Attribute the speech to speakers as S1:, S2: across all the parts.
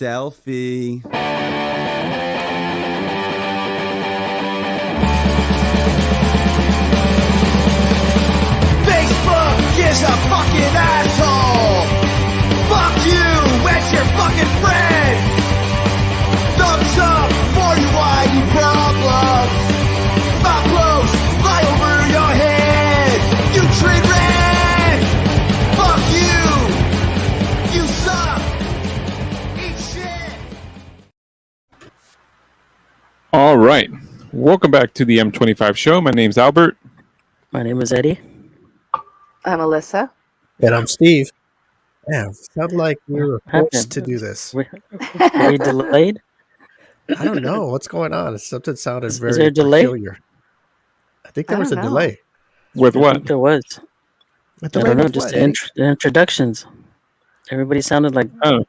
S1: Selfie.
S2: Facebook is a fucking asshole. Fuck you and your fucking friend. Thumbs up for your whiny problems. Not close, fly over your head. You train wreck. Fuck you. You suck. Eat shit.
S3: All right. Welcome back to the M25 Show. My name's Albert.
S4: My name is Eddie.
S5: I'm Alyssa.
S6: And I'm Steve. Yeah, sound like we were forced to do this.
S4: Were we delayed?
S6: I don't know what's going on. Something sounded
S4: Is
S6: very
S4: there a delay?
S6: peculiar. I think there was a
S5: don't know.
S6: delay.
S3: With
S4: I
S3: what?
S4: think there was.
S6: A
S4: I
S6: delay
S4: don't know,
S6: with
S4: just
S6: what,
S4: the,
S6: Eddie?
S4: the introductions. Everybody sounded like
S3: Oh.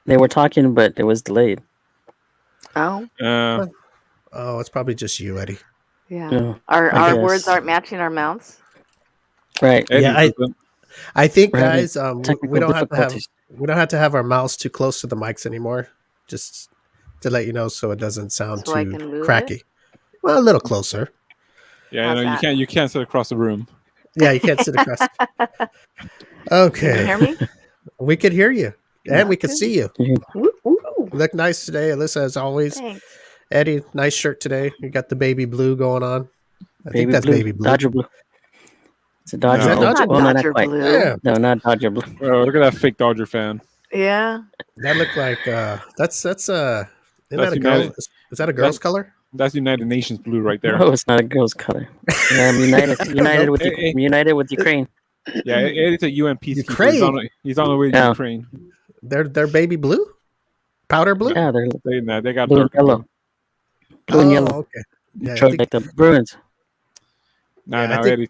S4: they were talking, but it was delayed.
S5: Oh,
S6: Oh, it's probably just you, Eddie.
S5: yeah.
S4: Yeah,
S5: Our
S4: I
S5: words
S4: guess.
S5: aren't matching our mouths.
S4: Right.
S3: Eddie,
S6: Yeah, I think,
S4: We're having
S6: guys,
S4: technical
S6: we don't have
S4: difficulties.
S6: to have our mouths too close to the mics anymore. Just to let you know, so it doesn't sound
S5: So I
S6: too
S5: can move
S6: cracky. Well, a little closer.
S3: yeah,
S5: How's
S3: you
S5: that?
S3: you can't sit across the room.
S6: Yeah, you can't sit across.
S5: Can
S6: Okay,
S5: you hear me?
S6: we could hear you, and we could
S5: Okay.
S6: see you.
S5: Woo, woo.
S6: You look nice today, Alyssa, as always.
S5: Thanks.
S6: Eddie, nice shirt today. You got the baby blue going on. I think
S4: Baby
S6: that's
S4: blue.
S6: baby blue.
S4: Dodger blue. It's a Dodger
S3: No.
S4: blue.
S6: Is that
S4: Well,
S5: Not
S4: not
S5: Dodger
S4: quite.
S5: blue.
S6: Yeah,
S4: No, not Dodger blue.
S3: Oh, look at that fake Dodger fan.
S5: Yeah.
S6: that looked like that's isn't that
S3: That's
S6: a girl?
S3: United.
S6: Is that a girl's
S3: That-
S6: color?
S3: That's United Nations blue right there.
S4: No, it's not a girl's color. Yeah, I'm united with
S3: Hey, hey.
S4: United with Ukraine.
S3: Yeah, Eddie's a UN peacekeeper.
S6: Ukraine?
S3: He's on the way to
S4: Yeah.
S3: Ukraine.
S6: They're baby blue, powder blue.
S4: Yeah, they're
S3: They got
S4: blue and
S3: dark
S4: yellow. Blue and yellow.
S6: Okay. Yeah, I
S4: Detroit,
S6: think
S4: like the Bruins.
S6: Yeah, I
S3: Now
S6: think
S3: Eddie's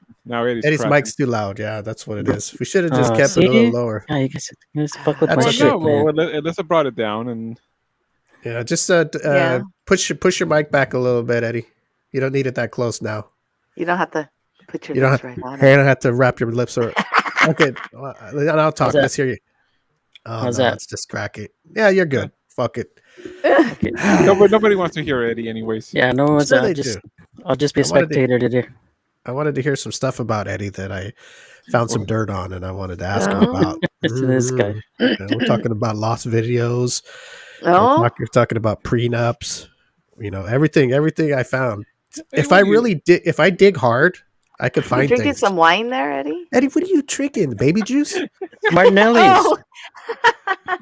S6: Eddie's
S3: cracking.
S6: mic's too loud. Yeah, that's what it is. We should have just kept it a
S4: See?
S6: little lower.
S4: Yeah, you guys fuck with
S6: That's
S4: my
S6: a
S3: Well,
S4: shit,
S3: no,
S4: man.
S3: well, Alyssa brought it down, and
S6: Yeah, just
S5: Yeah.
S6: push your mic back a little bit, Eddie. You don't need it that close now.
S5: You don't have to put your
S6: You don't
S5: lips
S6: have,
S5: right on
S6: you
S5: it.
S6: don't have to wrap your lips around. Okay, well, I'll talk.
S4: How's that?
S6: Let's hear you. Oh,
S4: How's
S6: no,
S4: that?
S6: it's just cracky. Yeah, you're good. Fuck it.
S4: Okay.
S3: nobody wants to hear Eddie, anyways.
S4: Yeah, no one's
S6: Sure they do.
S4: I'll just be a
S6: I wanted to-
S4: spectator today.
S6: I wanted to hear some stuff about Eddie that I found some dirt on, and I wanted to ask him
S5: Oh.
S6: about.
S4: Listen to this guy.
S6: Yeah, we're talking about lost videos.
S5: Oh,
S6: We're talking about prenups. You know, everything I found.
S3: Hey,
S6: If
S3: what
S6: I
S3: do you-
S6: really dig, if I dig hard, I could
S5: you
S6: find
S5: drinking
S6: things.
S5: some wine there, Eddie?
S6: Eddie, what are you drinking? Baby juice?
S4: Martinelli's.
S5: Oh,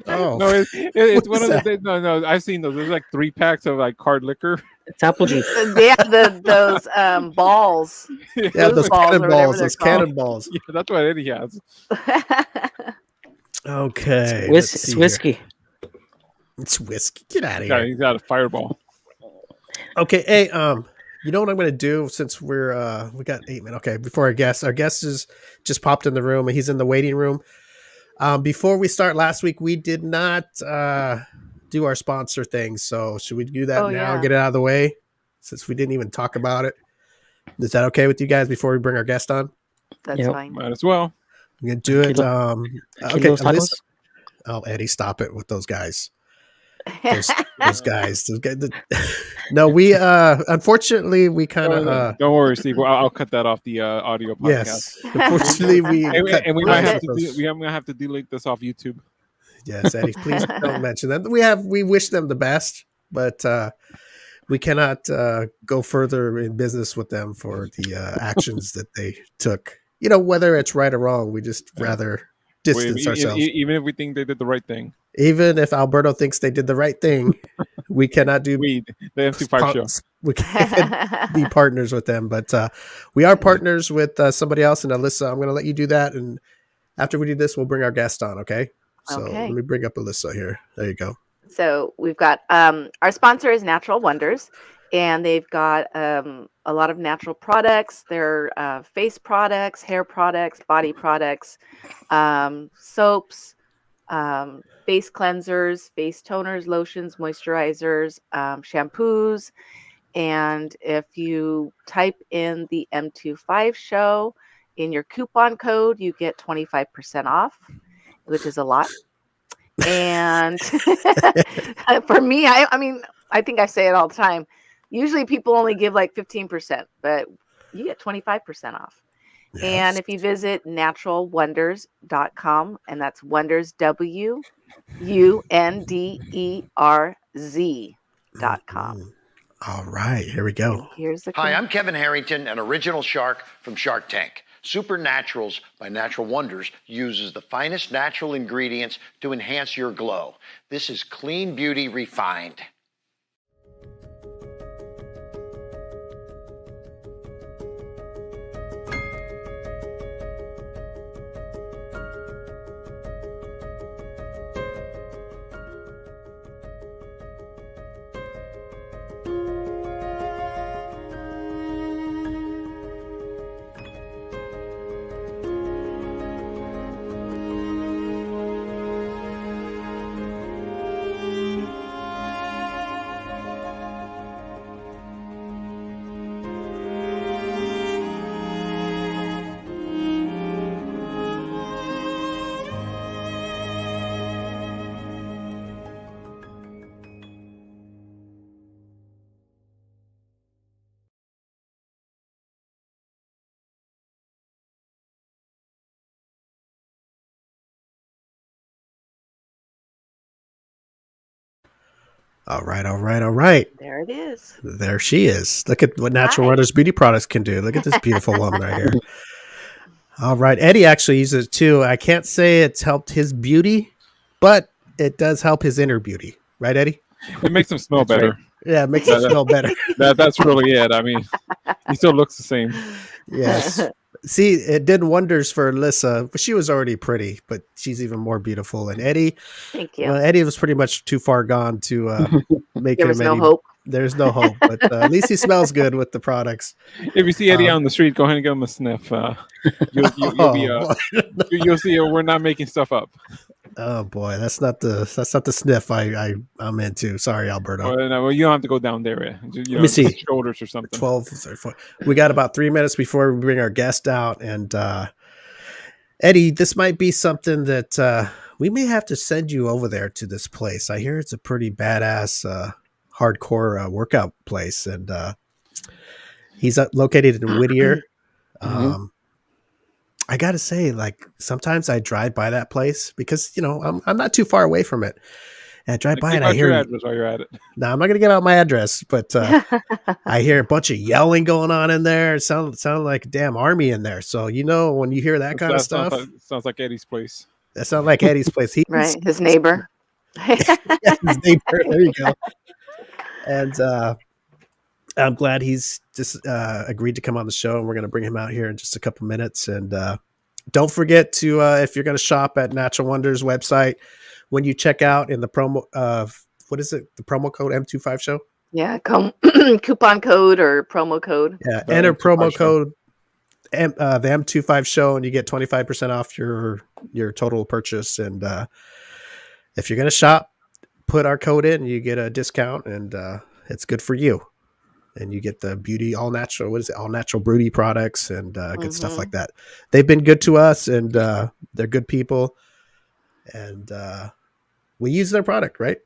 S6: Oh,
S3: No, it's one
S6: What
S3: of
S6: is
S3: the no. I've seen those. There's like 3 packs of like hard liquor.
S4: It's apple juice.
S5: yeah, those balls.
S6: yeah, those
S5: balls or whatever
S6: cannonballs.
S5: they're
S6: Those
S5: called.
S6: cannonballs.
S3: Yeah, that's what Eddie has.
S6: Okay,
S4: It's
S6: let's see
S4: whiskey.
S6: here. It's whiskey. Get out of
S3: Yeah,
S6: here.
S3: he's got a fireball.
S6: Okay, hey, you know what I'm gonna do since we got 8 minutes. Okay, before our guest is just popped in the room and he's in the waiting room. Before we start, last week we did not do our sponsor thing, so should we do that
S5: Oh,
S6: now?
S5: yeah.
S6: Get it out of the way since we didn't even talk about it. Is that okay with you guys before we bring our guest on?
S5: That's
S4: Yep.
S5: fine.
S3: Might as well.
S6: I'm gonna do it.
S4: Kilo-
S6: Okay,
S4: Kilos tacos?
S6: Alyssa. Oh, Eddie, stop it with those guys. Those guys. No, we unfortunately we kind of
S3: Don't worry, Steve. I'll cut that off the audio podcast.
S6: yes. Unfortunately, we
S3: And we
S6: cut
S3: might have to
S6: those.
S3: I'm gonna have to delete this off YouTube.
S6: Yes, Eddie, please don't mention them. We wish them the best, but we cannot go further in business with them for the actions that they took. You know, whether it's right or wrong, we just rather distance ourselves.
S3: Even if we think they did the right thing.
S6: Even if Alberto thinks they did the right thing, we cannot do
S3: The M25 show.
S6: we can't be partners with them, but we are partners with somebody else. And Alyssa, I'm going to let you do that. And after we do this, we'll bring our guest on. Okay. So
S5: Okay.
S6: let me bring up Alyssa here. There you go.
S5: So we've got our sponsor is Natural Wonders, and they've got a lot of natural products. They're face products, hair products, body products, soaps, face cleansers, face toners, lotions, moisturizers, shampoos. And if you type in the M25 Show in your coupon code, you get 25% off, which is a lot. And for me, I mean, I think I say it all the time. Usually people only give like 15%, but you get 25% off. And
S6: Yes.
S5: if you visit naturalwonders.com, and that's wonders, WUNDERZ.com.
S6: All right, here we
S5: And
S6: go.
S5: here's the
S2: Hi, I'm Kevin Harrington, an original shark from Shark Tank. Supernaturals by Natural Wonders uses the finest natural ingredients to enhance your glow. This is clean beauty refined.
S6: All right, all right, all right.
S5: There it is.
S6: There she is. Look at what Natural
S5: Hi.
S6: Wonders beauty products can do. Look at this beautiful woman right here. All right, Eddie actually uses it too. I can't say it's helped his beauty, but it does help his inner beauty, right, Eddie?
S3: It makes him smell
S4: That's
S3: better.
S6: Yeah, it makes it smell better.
S3: That's really it. I mean, he still looks the same.
S6: Yes. See, it did wonders for Alyssa. She was already pretty, but she's even more beautiful. And Eddie,
S5: Thank you.
S6: well, Eddie was pretty much too far gone to make
S5: There
S6: him
S5: was no
S6: any.
S5: hope.
S6: There's no hope, but at least he smells good with the products.
S3: If you see Eddie on the street, go ahead and give him a sniff. You'll be you'll see we're not making stuff up.
S6: Oh boy, that's not the sniff I'm into. Sorry, Alberto.
S3: Well, you don't have to go down there.
S6: Let me see.
S3: Shoulders or something.
S6: 12, 34. We got about 3 minutes before we bring our guest out. And Eddie, this might be something that we may have to send you over there to this place. I hear it's a pretty badass, hardcore workout place. And he's located in Whittier. I got to say, like, sometimes I drive by that place because, you know, I'm not too far away from it. And I drive by and I hear
S3: your address while you're at it.
S6: No, I'm not gonna get out my address, but I hear a bunch of yelling going on in there. It sound like a damn army in there. So you know when you hear that kind of stuff,
S3: sounds like Eddie's place.
S6: that sounds like Eddie's place. He's
S5: Right. His neighbor.
S6: his neighbor. There you go. And I'm glad he's just agreed to come on the show, and we're gonna bring him out here in just a couple minutes. And don't forget to if you're gonna shop at Natural Wonders website, when you check out in the promo what is it? The promo code M25 Show?
S5: Yeah. Coupon code or promo code.
S6: Yeah.
S3: The
S6: Enter
S3: M25
S6: promo
S3: Show.
S6: code the M25 Show and you get 25% off your total purchase. And if you're gonna shop, put our code in, you get a discount, and it's good for you. And you get the beauty all natural. What is it? All natural beauty products and good stuff like that. They've been good to us, and they're good people. And we use their product, right?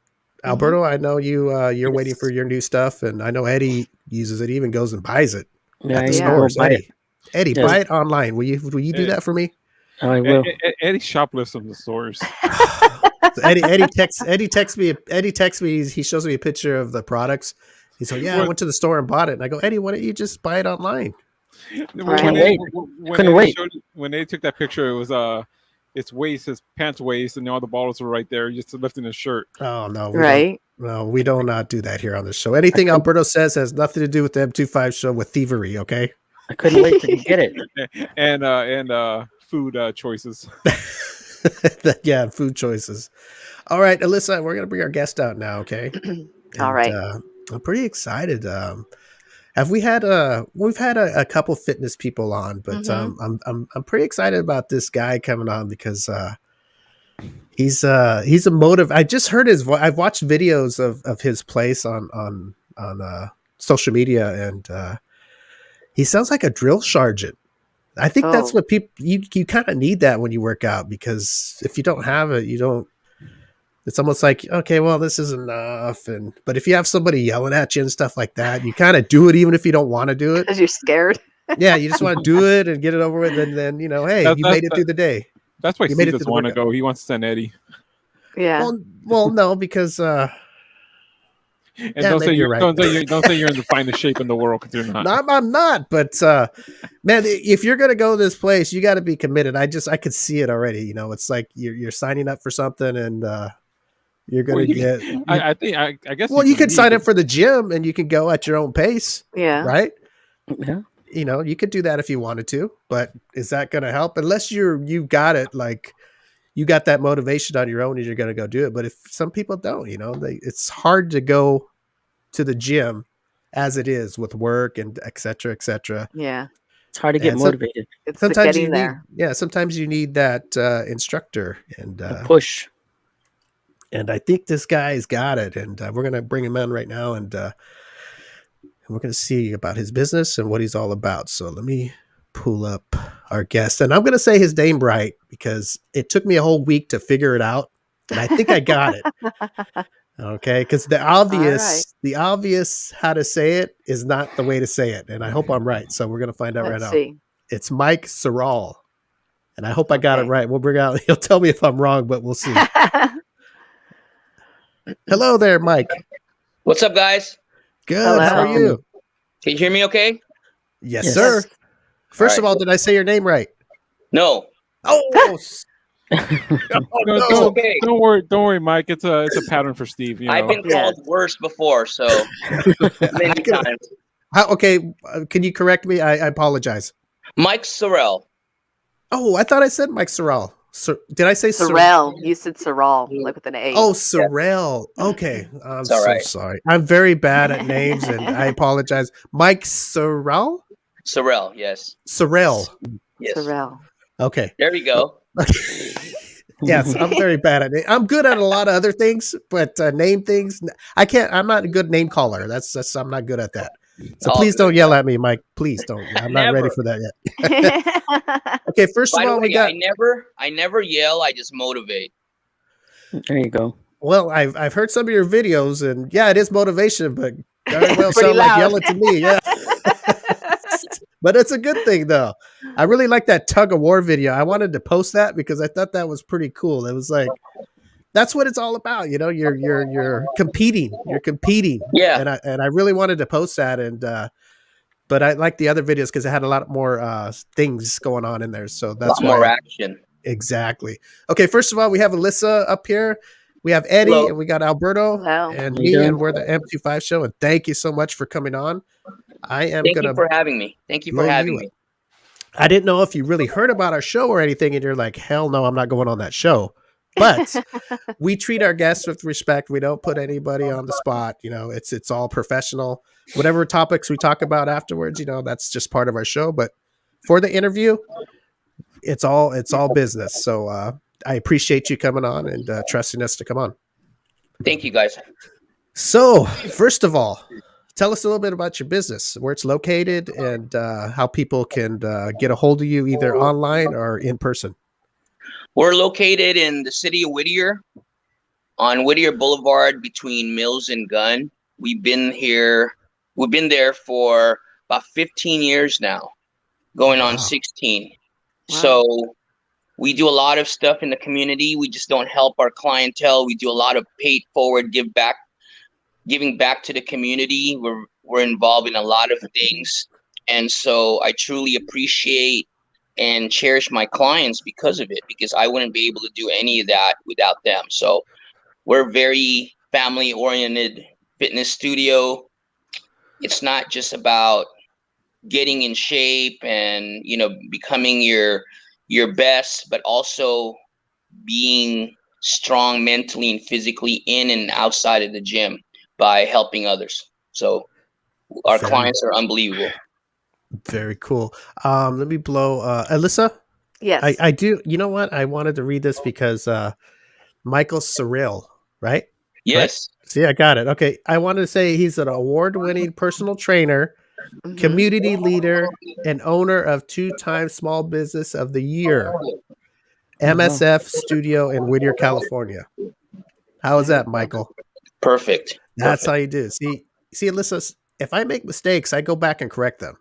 S6: Alberto, I know you're waiting for your new stuff, and I know Eddie uses it. He even goes and buys it at the stores.
S4: Buy it.
S6: Eddie,
S4: Yes.
S6: buy it online. Will you do that for me?
S4: I will.
S3: Eddie shoplifts from the stores.
S6: So Eddie texts me. He shows me a picture of the products. He's like, "Yeah, I went to the store and bought it." And I go, "Eddie, why don't you just buy it online?"
S4: Can't wait. Couldn't wait.
S3: When they took that picture, it was its waist, his pants waist, and all the bottles were right there, just lifting his shirt.
S6: Oh no,
S5: Right.
S6: No, we do not do that here on the show. Anything Alberto says has nothing to do with the M25 Show with thievery. Okay.
S4: I couldn't wait to get it.
S3: And food choices.
S6: Yeah, food choices. All right, Alyssa, we're gonna bring our guest out now. Okay.
S5: All right.
S6: I'm pretty excited. We've had a couple fitness people on, but I'm pretty excited about this guy coming on because he's a motive. I just heard his voice. I've watched videos of his place on social media, and he sounds like a drill sergeant. I think that's what people you kind of need that when you work out, because if you don't have it, you don't It's almost like, okay, well, this is enough. But if you have somebody yelling at you and stuff like that, you kind of do it even if you don't want to do it.
S5: Because you're scared.
S6: Yeah, you just want to do it and get it over with, and then hey, you made it through the day.
S3: That's why
S6: You
S3: Steve doesn't want to go. He wants to send Eddie.
S5: Yeah.
S6: Well, no, because
S3: And
S6: Yeah,
S3: don't say
S6: maybe
S3: you're
S6: you're right.
S3: don't say you're in the finest shape in the world because you're not.
S6: no, I'm not. But man, if you're gonna go to this place, you got to be committed. I could see it already. It's like you're signing up for something, and you're gonna get.
S3: I think I guess.
S6: Well, you could sign up for the gym, and you can go at your own pace.
S5: Yeah.
S6: Right.
S4: Yeah.
S6: You could do that if you wanted to, but is that going to help? Unless you got it, like you got that motivation on your own and you're going to go do it. But if some people don't, it's hard to go to the gym as it is with work and et cetera, et cetera.
S5: Yeah.
S4: It's hard to get motivated.
S5: It's
S6: Sometimes
S5: getting there.
S6: sometimes you need that instructor and
S4: A push.
S6: And I think this guy's got it. And we're going to bring him in right now. And we're going to see about his business and what he's all about. So let me pull up our guest. And I'm going to say his name right because it took me a whole week to figure it out. And I think I got it. Okay. Because the obvious how to say it is not the way to say it. And I hope I'm right. So we're going to find out
S5: Let's
S6: right
S5: see.
S6: now. It's Mike Seril. And I hope I got it right. We'll bring out, he'll tell me if I'm wrong, but we'll see. Hello there, Mike.
S1: What's up, guys?
S6: Good.
S5: Hello.
S6: How are you?
S1: Can you hear me okay?
S6: Yes,
S4: Yes.
S6: sir. First
S1: All
S6: of
S1: right.
S6: all, did I say your name right?
S1: No.
S6: Oh,
S3: No,
S1: Okay.
S3: don't worry, Mike. It's a pattern for Steve.
S1: I've been called worse before, so many times.
S6: okay. Can you correct me? I apologize.
S1: Mike Seril.
S6: Oh, I thought I said Mike Seril. Did I say
S5: Seril. You said Seril, like with an A.
S6: Oh, Seril. Okay. I'm
S1: It's all
S6: so
S1: right.
S6: sorry. I'm very bad at names and I apologize. Mike Seril?
S1: Seril, yes.
S6: Seril.
S1: Yes.
S5: Seril.
S6: Okay.
S1: There we go.
S6: Yes, I'm very bad at it. I'm good at a lot of other things, but name things, I can't. I'm not a good name caller. That's I'm not good at that. So
S1: All
S6: please
S1: good.
S6: don't yell at me, Mike. Please don't. I'm not ready for that yet. Okay, first
S1: By
S6: of
S1: the
S6: all,
S1: way,
S6: we got.
S1: I never yell, I just motivate.
S4: There you go.
S6: Well, I've heard some of your videos, and yeah, it is motivation, but darn well
S5: Pretty
S6: sound like
S5: loud.
S6: yelling to me. Yeah. But it's a good thing, though. I really like that tug of war video. I wanted to post that because I thought that was pretty cool. It was like, that's what it's all about. You're competing. You're competing.
S1: Yeah.
S6: And I really wanted to post that. But I like the other videos because it had a lot more things going on in there. So that's
S1: more
S6: why.
S1: action.
S6: Exactly. Okay. First of all, we have Alyssa up here. We have Eddie.
S1: Hello.
S6: And we got Alberto
S5: Hello.
S6: and
S4: How
S6: me,
S4: you doing?
S6: and we're the M25 Show. And thank you so much for coming on. I am
S1: Thank
S6: going
S1: you
S6: to.
S1: for having me. Thank you for
S6: blow
S1: having
S6: you
S1: me.
S6: I didn't know if you really heard about our show or anything, and you're like, hell no, I'm not going on that show. But we treat our guests with respect. We don't put anybody on the spot. It's all professional. Whatever topics we talk about afterwards, that's just part of our show. But for the interview, it's all business. So I appreciate you coming on and trusting us to come on.
S1: Thank you, guys.
S6: So first of all, tell us a little bit about your business, where it's located, and how people can get a hold of you either online or in person.
S1: We're located in the city of Whittier, on Whittier Boulevard between Mills and Gunn. We've been there for about 15 years now, going on
S6: Wow.
S1: 16.
S5: Wow.
S1: So we do a lot of stuff in the community. We just don't help our clientele. We do a lot of paid forward, giving back to the community. We're involved in a lot of things. And so I truly appreciate and cherish my clients because of it, because I wouldn't be able to do any of that without them. So we're very family oriented fitness studio. It's not just about getting in shape and, becoming your best, but also being strong mentally and physically in and outside of the gym by helping others. So our clients are unbelievable.
S6: Very cool. Let me blow Alyssa.
S5: Yes.
S6: I do. You know what? I wanted to read this because Michael Seril, right?
S1: Yes.
S6: See, I got it. Okay. I wanted to say he's an award-winning personal trainer,
S5: Mhm.
S6: community leader, and owner of 2-time Small Business of the Year, MSF Studio in Whittier, California. How is that, Michael?
S1: Perfect.
S6: That's how you do it. See, Alyssa, if I make mistakes, I go back and correct them.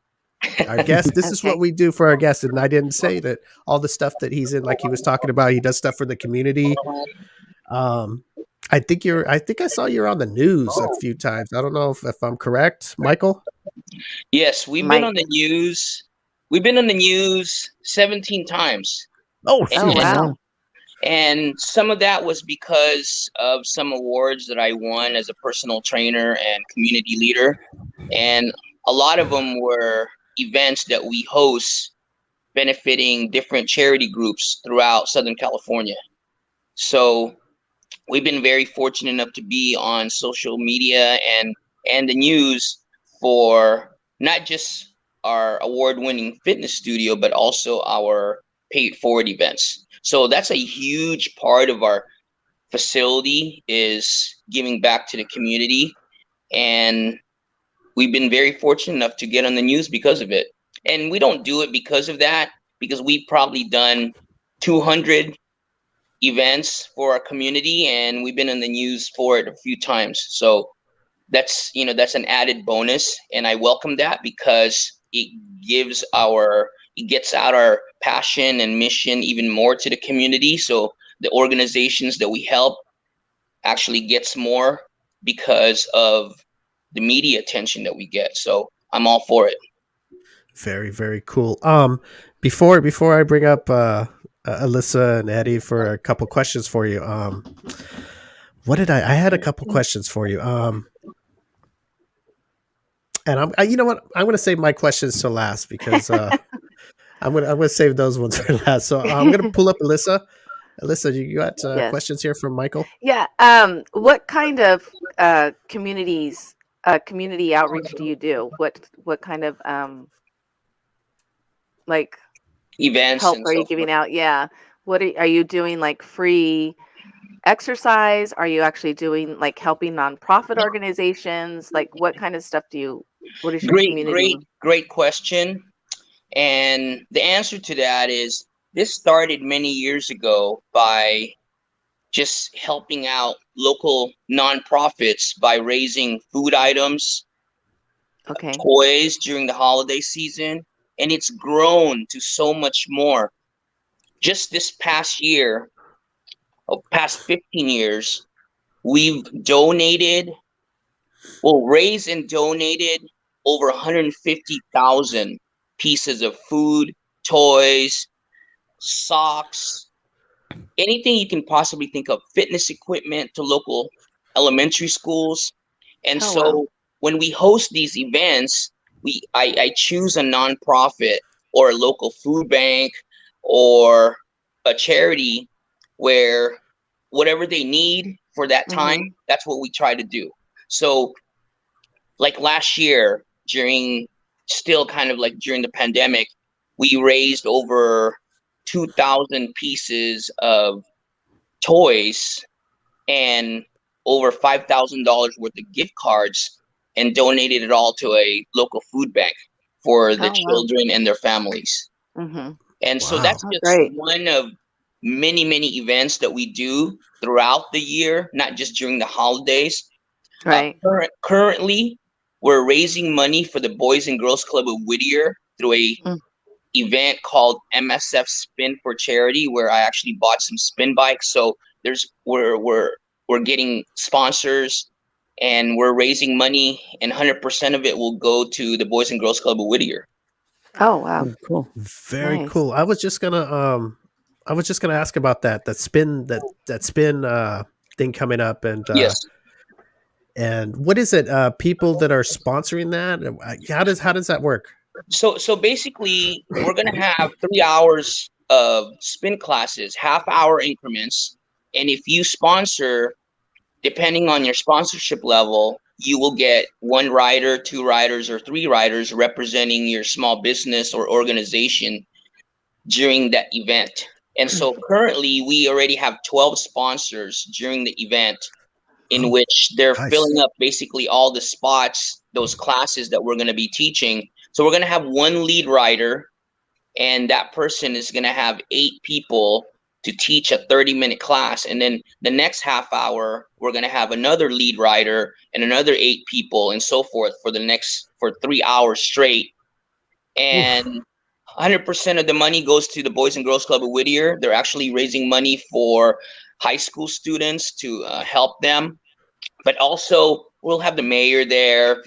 S6: Our guest, this is what we do for our guests. And I didn't say that all the stuff that he's in, like he was talking about, he does stuff for the community. I think I saw you're on the news a few times. I don't know if I'm correct, Michael.
S1: Yes, we've been on the news. We've been on the news 17 times.
S6: Oh,
S5: wow.
S1: And some of that was because of some awards that I won as a personal trainer and community leader. And a lot of them were events that we host benefiting different charity groups throughout Southern California. So we've been very fortunate enough to be on social media and the news for not just our award-winning fitness studio, but also our paid forward events. So that's a huge part of our facility, is giving back to the community. And we've been very fortunate enough to get on the news because of it. And we don't do it because of that, because we've probably done 200 events for our community, and we've been in the news for it a few times. So that's an added bonus, and I welcome that, because it gets out our passion and mission even more to the community. So the organizations that we help actually gets more because of the media attention that we get. So I'm all for it.
S6: Very, very cool. Before I bring up Alyssa and Eddie for a couple questions for you, I had a couple questions for you. And you know what? I'm going to save my questions to last, because I'm going to save those ones for last. So I'm going to pull up Alyssa. Alyssa, you got questions here from Michael?
S5: Yeah. What kind of community outreach do you do? What kind of like
S1: events
S5: help
S1: and
S5: are you giving out? Yeah. What are you doing? Like free exercise? Are you actually doing like helping nonprofit organizations? Like what kind of stuff what is your community?
S1: Great question. And the answer to that is, this started many years ago by just helping out local nonprofits by raising food items, toys during the holiday season. And it's grown to so much more. Just this past year, past 15 years, we've raised and donated over 150,000 pieces of food, toys, socks, anything you can possibly think of, fitness equipment to local elementary schools. And when we host these events, I choose a nonprofit or a local food bank or a charity where whatever they need for that time, that's what we try to do. So like last year, during the pandemic, we raised over 2,000 pieces of toys and over $5,000 worth of gift cards, and donated it all to a local food bank for the children and their families. And so that's just one of many, many events that we do throughout the year, not just during the holidays. Right. Currently, we're raising money for the Boys and Girls Club of Whittier through a event called MSF Spin for Charity, where I actually bought some spin bikes. So we're getting sponsors, and we're raising money, and 100% of it will go to the Boys and Girls Club of Whittier.
S5: Oh wow,
S4: cool!
S6: Very cool. I was just gonna ask about that spin thing coming up, and
S1: yes.
S6: And what is it? People that are sponsoring that? How does that work?
S1: So basically, we're gonna have 3 hours of spin classes, half-hour increments, and if you sponsor, depending on your sponsorship level, you will get 1 rider, 2 riders, or 3 riders representing your small business or organization during that event. And so currently, we already have 12 sponsors during the event, in which they're filling up basically all the spots, those classes that we're going to be teaching. So we're going to have 1 lead rider, and that person is going to have 8 people to teach a 30-minute class. And then the next half hour, we're going to have another lead writer and another 8 people and so forth for 3 hours straight. And 100% of the money goes to the Boys and Girls Club of Whittier. They're actually raising money for high school students to help them. But also, we'll have the mayor there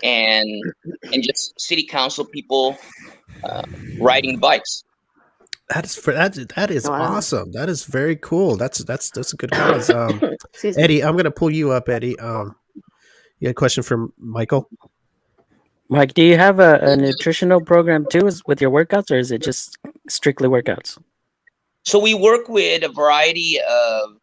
S1: and just city council people riding bikes.
S6: That is
S5: Wow.
S6: awesome. That is very cool. That's a good cause.
S5: Excuse me.
S6: Eddie, I'm gonna pull you up, Eddie. You had a question from Michael?
S4: Mike, do you have a nutritional program too with your workouts, or is it just strictly workouts?
S1: So we work with a variety of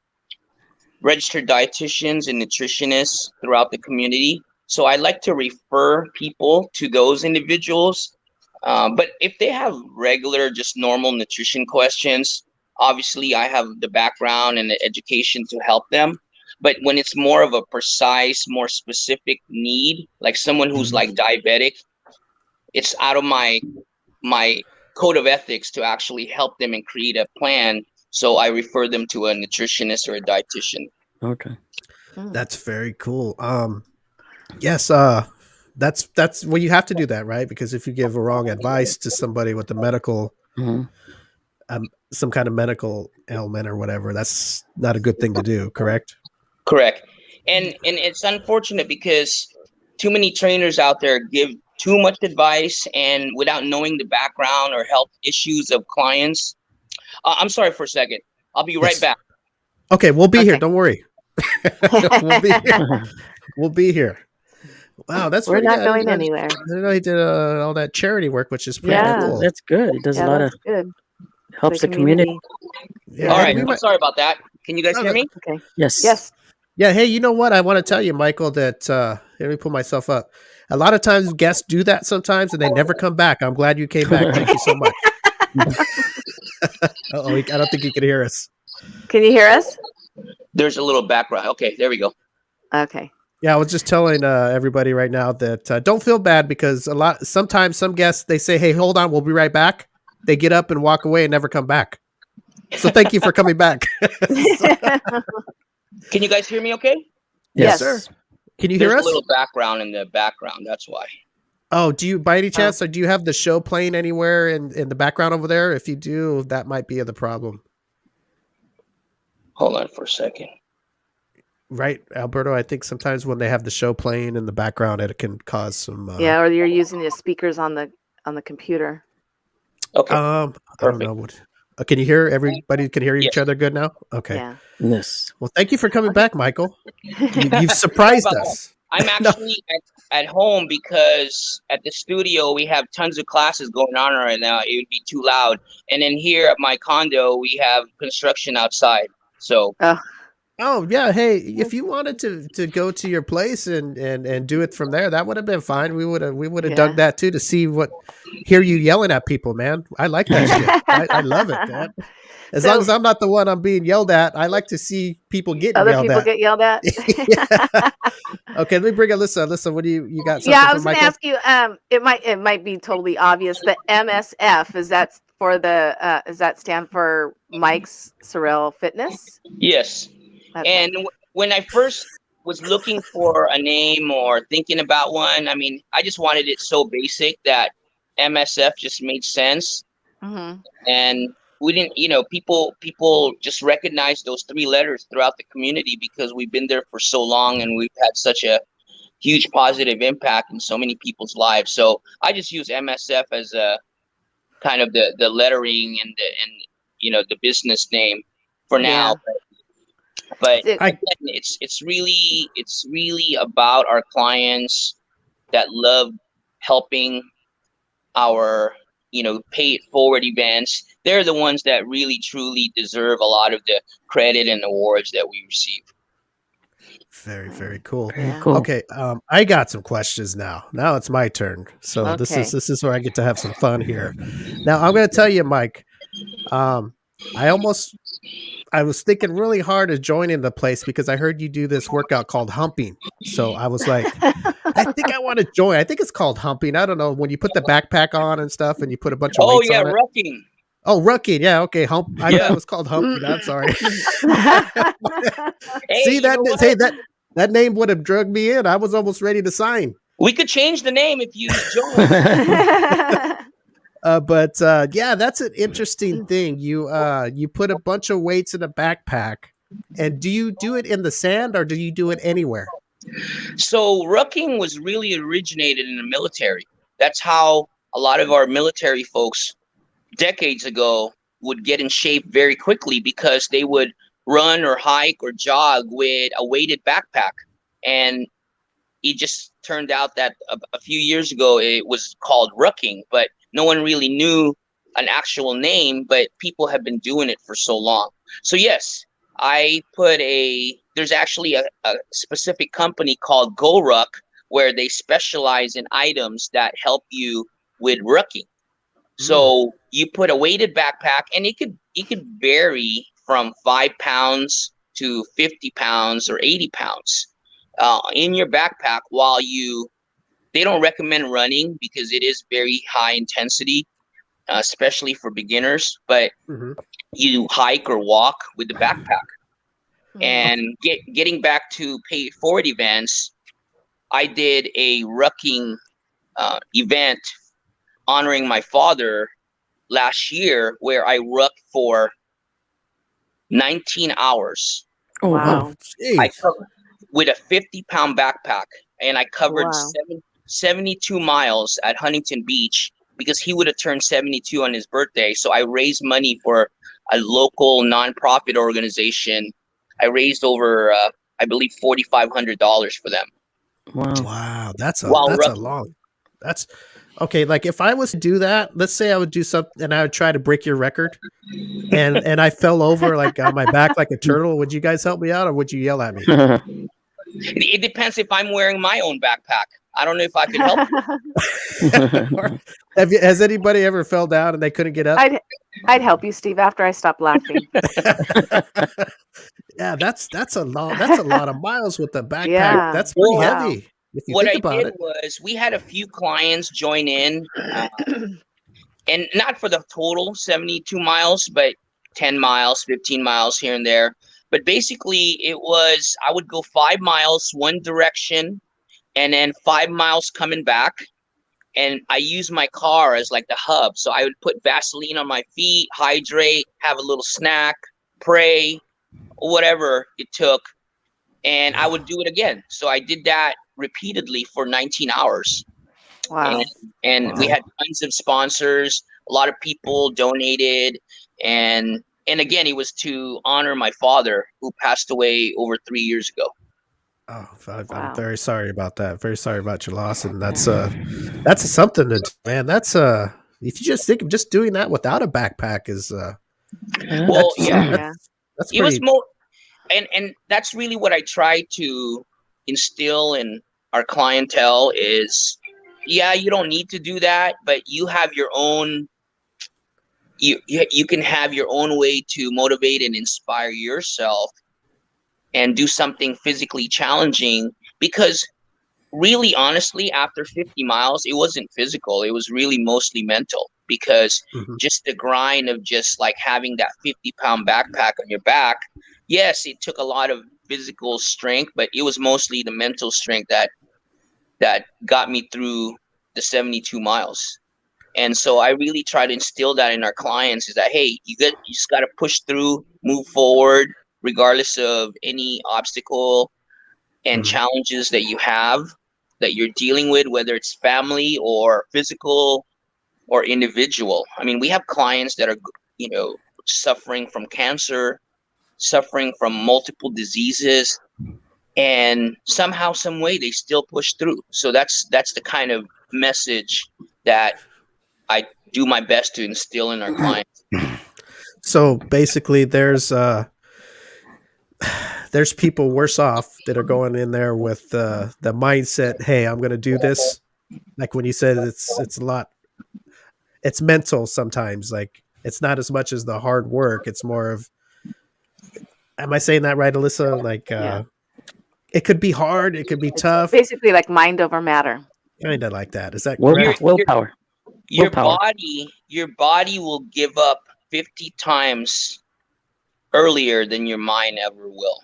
S1: registered dietitians and nutritionists throughout the community. So I like to refer people to those individuals. But if they have regular, just normal nutrition questions, obviously I have the background and the education to help them. But when it's more of a precise, more specific need, like someone who's like diabetic, it's out of my code of ethics to actually help them and create a plan. So I refer them to a nutritionist or a dietitian.
S4: Okay.
S6: That's very cool. Yes, that's well, you have to do that, right? Because if you give wrong advice to somebody with a medical, some kind of medical ailment or whatever, that's not a good thing to do. Correct?
S1: Correct. And it's unfortunate because too many trainers out there give too much advice and without knowing the background or health issues of clients. I'm sorry for a second. I'll be right back.
S6: Okay, we'll be here.
S5: Okay.
S6: Don't worry. We'll be here. We'll be here. Wow, that's
S5: We're
S6: pretty
S5: not
S6: good.
S5: going
S6: I
S5: anywhere.
S6: didn't know he did all that charity work, which is pretty
S5: Yeah.
S6: cool.
S4: That's good. It does
S5: Yeah,
S4: a lot
S5: that's
S4: of
S5: good.
S4: helps the community.
S6: Yeah,
S1: All right.
S6: we
S1: I'm
S6: might-
S1: sorry about that. Can you guys hear me?
S5: Okay.
S4: Yes.
S5: Yes.
S6: Yeah, hey, you know what? I want to tell you, Michael, that let me pull myself up. A lot of times guests do that sometimes and they never come back. I'm glad you came back. Thank you so much. Uh-oh, I don't think he can hear us.
S5: Can you hear us?
S1: There's a little background. Okay, there we go.
S5: Okay.
S6: Yeah, I was just telling everybody right now that don't feel bad because sometimes some guests, they say, hey, hold on, we'll be right back. They get up and walk away and never come back. So thank you for coming back.
S1: Can you guys hear me okay?
S5: Yes.
S6: sir. Can you
S1: There's
S6: hear
S1: a
S6: us?
S1: little background in the background. That's why.
S6: Oh, do you, by any chance, or do you have the show playing anywhere in the background over there? If you do, that might be the problem.
S1: Hold on for a second.
S6: Right, Alberto? I think sometimes when they have the show playing in the background, it can cause some...
S5: Yeah, or you're using the speakers on the computer.
S1: Okay.
S6: I don't
S1: Perfect.
S6: know. Can you hear? Everybody can hear each other good now? Okay.
S5: Yeah.
S4: Yes.
S6: Well, thank you for coming back, Michael. You've surprised
S1: Sorry about
S6: us.
S1: I'm actually at home because at the studio we have tons of classes going on right now. It would be too loud. And then here at my condo we have construction outside. So
S6: Oh yeah, hey, if you wanted to go to your place and do it from there, that would have been fine. We would have dug that too to hear you yelling at people, man. I like that shit. I love it, man. As long as I'm not the one I'm being yelled at, I like to see people getting
S5: Other
S6: yelled
S5: people
S6: at.
S5: get yelled at.
S6: Yeah. Okay, let me bring Alyssa. Alyssa, what do you got?
S5: Yeah, I was
S6: going
S5: going to ask you. It might be totally obvious. The MSF is that for the does that stand for Mike's Seril Fitness?
S1: yes.
S5: Okay.
S1: And when I first was looking for a name or thinking about one, I mean, I just wanted it so basic that MSF just made sense.
S5: Mm-hmm.
S1: And we didn't, people just recognize those 3 letters throughout the community because we've been there for so long and we've had such a huge positive impact in so many people's lives. So I just use MSF as a kind of the lettering and the business name for now.
S5: Yeah.
S1: But again, it's really about our clients that love helping our pay it forward events. They're the ones that really truly deserve a lot of the credit and awards that we receive.
S6: Very, very cool.
S4: Very cool.
S6: Okay, I got some questions now. Now it's my turn. So this is where I get to have some fun here. Now I'm going to tell you, Mike. I was thinking really hard of joining the place because I heard you do this workout called humping. So I was like, I think I want to join. I think it's called humping. I don't know, when you put the backpack on and stuff and you put a bunch of weights on it.
S1: Roughing.
S6: Oh, Rucking. Yeah. Okay. Hump. I thought
S1: Yeah.
S6: it was called Humping. I'm sorry.
S1: Hey,
S6: See
S1: you
S6: that?
S1: know what?
S6: Hey, that name would have drugged me in. I was almost ready to sign.
S1: We could change the name if you join.
S6: But yeah, that's an interesting thing. You put a bunch of weights in a backpack, and do you do it in the sand or do you do it anywhere?
S1: So rucking was really originated in the military. That's how a lot of our military folks decades ago would get in shape very quickly because they would run or hike or jog with a weighted backpack. And it just turned out that a few years ago it was called rucking, but no one really knew an actual name, but people have been doing it for so long. So yes, there's actually a specific company called GoRuck where they specialize in items that help you with rucking. So you put a weighted backpack, and it could vary from 5 pounds to 50 pounds or 80 pounds in your backpack they don't recommend running because it is very high intensity, especially for beginners, but
S6: Mm-hmm.
S1: you hike or walk with the backpack. And getting back to pay it forward events, I did a rucking event honoring my father last year where I rucked for 19 hours.
S4: Oh wow.
S5: Wow.
S1: I
S6: Jeez.
S1: covered with a 50-pound backpack, and I covered
S5: Wow.
S1: 72 miles at Huntington Beach because he would have turned 72 on his birthday. So I raised money for a local nonprofit organization. I raised over, I believe, $4,500 for them
S4: Wow.
S6: Wow, that's
S1: while
S6: a
S1: rucking.
S6: long. That's okay. Like if I was to do that, let's say I would do something and I would try to break your record, and I fell over like on my back like a turtle. Would you guys help me out, or would you yell at me?
S1: It depends if I'm wearing my own backpack. I don't know if I could help you.
S6: Or has anybody ever fell down and they couldn't get up?
S5: I'd help you, Steve, after I stop laughing.
S6: Yeah, that's a lot of miles with the backpack.
S5: Yeah.
S6: That's pretty
S5: Wow.
S6: heavy if you
S1: What
S6: think
S1: I
S6: about
S1: did
S6: it.
S1: was we had a few clients join in, and not for the total 72 miles, but 10 miles, 15 miles here and there. But basically, I would go 5 miles one direction and then 5 miles coming back. And I use my car as like the hub. So I would put Vaseline on my feet, hydrate, have a little snack, pray, whatever it took. And I would do it again. So I did that repeatedly for 19 hours.
S5: Wow.
S1: And we had tons of sponsors. A lot of people donated. And again, it was to honor my father who passed away over 3 years ago.
S6: Oh,
S5: Wow.
S6: I'm very sorry about that. Very sorry about your loss, and that's something to do, man. That's if you just think of just doing that without a backpack is
S1: Well, yeah.
S5: Yeah.
S6: that's
S1: It was
S6: pretty.
S1: more, and that's really what I try to instill in our clientele is, yeah, you don't need to do that, but you have your own. You can have your own way to motivate and inspire yourself, and do something physically challenging. Because really, honestly, after 50 miles, it wasn't physical; it was really mostly mental. Because
S6: Mhm.
S1: just the grind of just like having that 50-pound backpack on your back. Yes, it took a lot of physical strength, but it was mostly the mental strength that got me through the 72 miles. And so I really try to instill that in our clients is that, hey, you just got to push through, move forward, regardless of any obstacle and
S6: Mhm.
S1: challenges that you have, that you're dealing with, whether it's family or physical or individual. I mean, we have clients that are, suffering from cancer, suffering from multiple diseases, and somehow, some way, they still push through. So that's the kind of message that I do my best to instill in our clients.
S6: So basically, there's people worse off that are going in there with the mindset, hey, I'm going to do this. Like when you said, it's a lot. It's mental sometimes. Like it's not as much as the hard work. It's more of. Am I saying that right, Alyssa? Like
S5: Yeah.
S6: it could be hard. It could be
S5: It's
S6: tough.
S5: basically like mind over matter.
S6: Kind of like that. Is that
S4: Will,
S6: correct?
S4: willpower.
S1: Your
S4: Willpower.
S1: body will give up 50 times earlier than your mind ever will.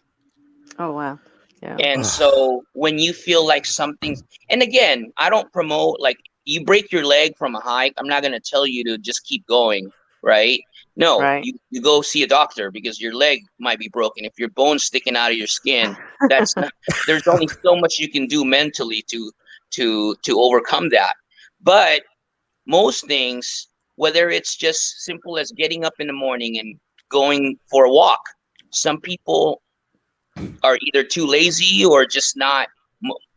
S5: Oh wow. Yeah.
S1: And so when you feel like something's, and again, I don't promote, like, you break your leg from a hike, I'm not going to tell you to just keep going, right? No,
S5: Right.
S1: you go see a doctor because your leg might be broken. If your bone's sticking out of your skin, that's not, there's only so much you can do mentally to overcome that. But most things, whether it's just simple as getting up in the morning and going for a walk, some people are either too lazy or just not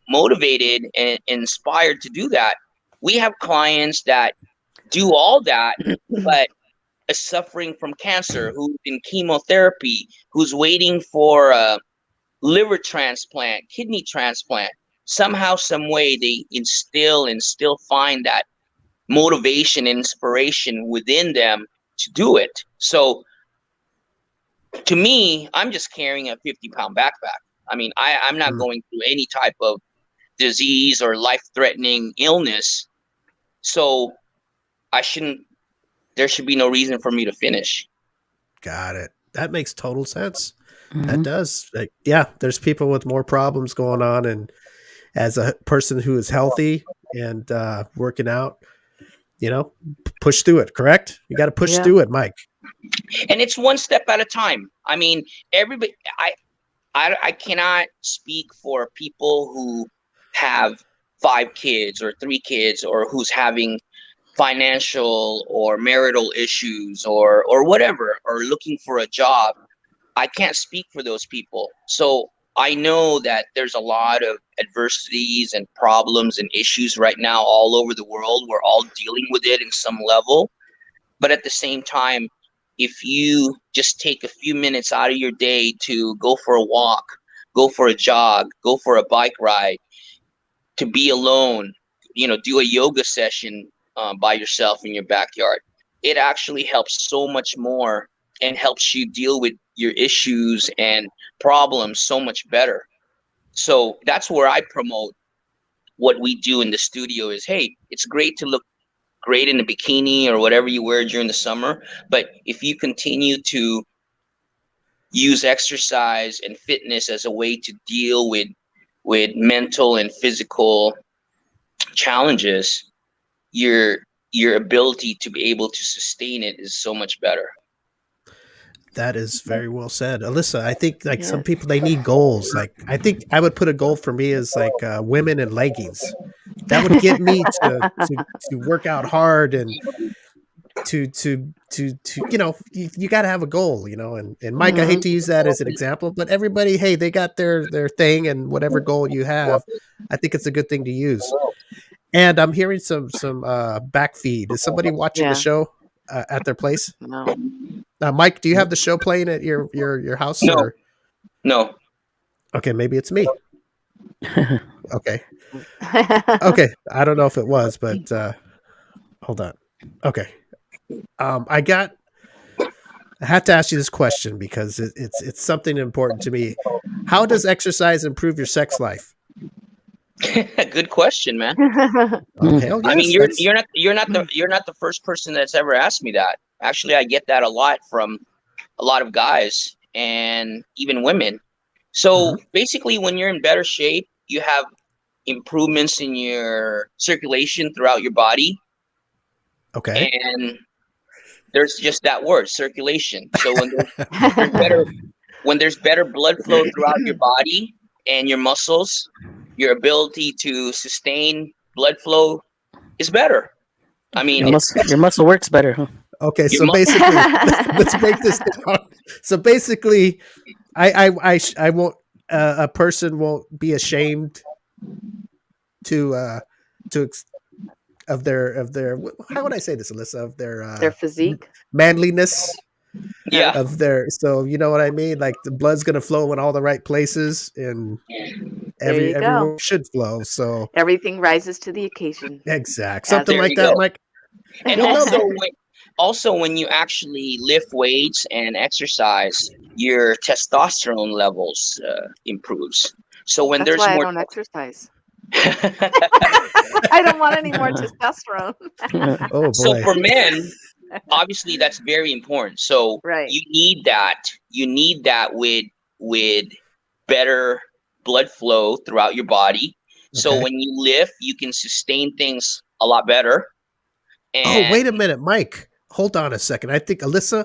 S1: motivated and inspired to do that. We have clients that do all that, but is suffering from cancer, who's in chemotherapy, who's waiting for a liver transplant, kidney transplant. Somehow, some way, they instill and still find that motivation and inspiration within them to do it. So to me, I'm just carrying a 50-pound backpack. I mean, I'm not going through any type of disease or life-threatening illness. So there should be no reason for me to finish.
S6: Got it. That makes total sense.
S4: Mm-hmm.
S6: That does. Like, yeah, there's people with more problems going on. And as a person who is healthy and working out, push through it, correct? You got to push through it, Mike.
S1: And it's one step at a time. I mean, everybody, I cannot speak for people who have 5 kids or 3 kids, or who's having financial or marital issues or whatever, or looking for a job. I can't speak for those people. So I know that there's a lot of adversities and problems and issues right now all over the world. We're all dealing with it in some level. But at the same time, if you just take a few minutes out of your day to go for a walk, go for a jog, go for a bike ride, to be alone, do a yoga session by yourself in your backyard, it actually helps so much more and helps you deal with your issues and problems so much better. So that's where I promote what we do in the studio is, hey, it's great to look great in a bikini or whatever you wear during the summer, but if you continue to use exercise and fitness as a way to deal with mental and physical challenges, your ability to be able to sustain it is so much better.
S6: That is very well said. Alyssa, I think some people, they need goals. Like, I think I would put a goal for me as like women in leggings. That would get me to work out hard and to you got to have a goal, and Mike, I hate to use that as an example, but everybody, hey, they got their thing, and whatever goal you have, I think it's a good thing to use. And I'm hearing some back feed. Is somebody watching the show at their place?
S5: No.
S6: Mike, do you have the show playing at your house?
S1: No.
S6: Or?
S1: No.
S6: Okay, maybe it's me. Okay. Okay, I don't know if it was, but hold on. Okay. I have to ask you this question because it's something important to me. How does exercise improve your sex life?
S1: Good question, man.
S6: Okay,
S1: I mean, you're not the first person that's ever asked me that. Actually, I get that a lot from a lot of guys and even women. So basically, when you're in better shape, you have improvements in your circulation throughout your body.
S6: Okay.
S1: And there's just that word, circulation. So when there's better blood flow throughout your body and your muscles, your ability to sustain blood flow is better. I mean,
S4: your muscle works better, huh?
S6: Okay, so basically, let's break this down. So basically, I won't. A person won't be ashamed of their. How would I say this, Alyssa? Of
S5: their physique,
S6: manliness.
S1: Yeah.
S6: Of their, so you know what I mean? Like the blood's gonna flow in all the right places, and everyone should flow. So
S5: everything rises to the occasion.
S6: Exact. Something like that, Mike.
S1: And also when you actually lift weights and exercise, your testosterone levels improves. So when
S5: That's
S1: there's
S5: why
S1: more,
S5: I don't exercise. I don't want any more testosterone.
S6: Oh boy.
S1: So for men, obviously that's very important. So
S5: Right.
S1: you need that. You need that with better blood flow throughout your body. So
S6: Okay.
S1: when you lift, you can sustain things a lot better.
S6: Oh,
S1: And
S6: wait a minute, Mike. Hold on a second. I think Alyssa,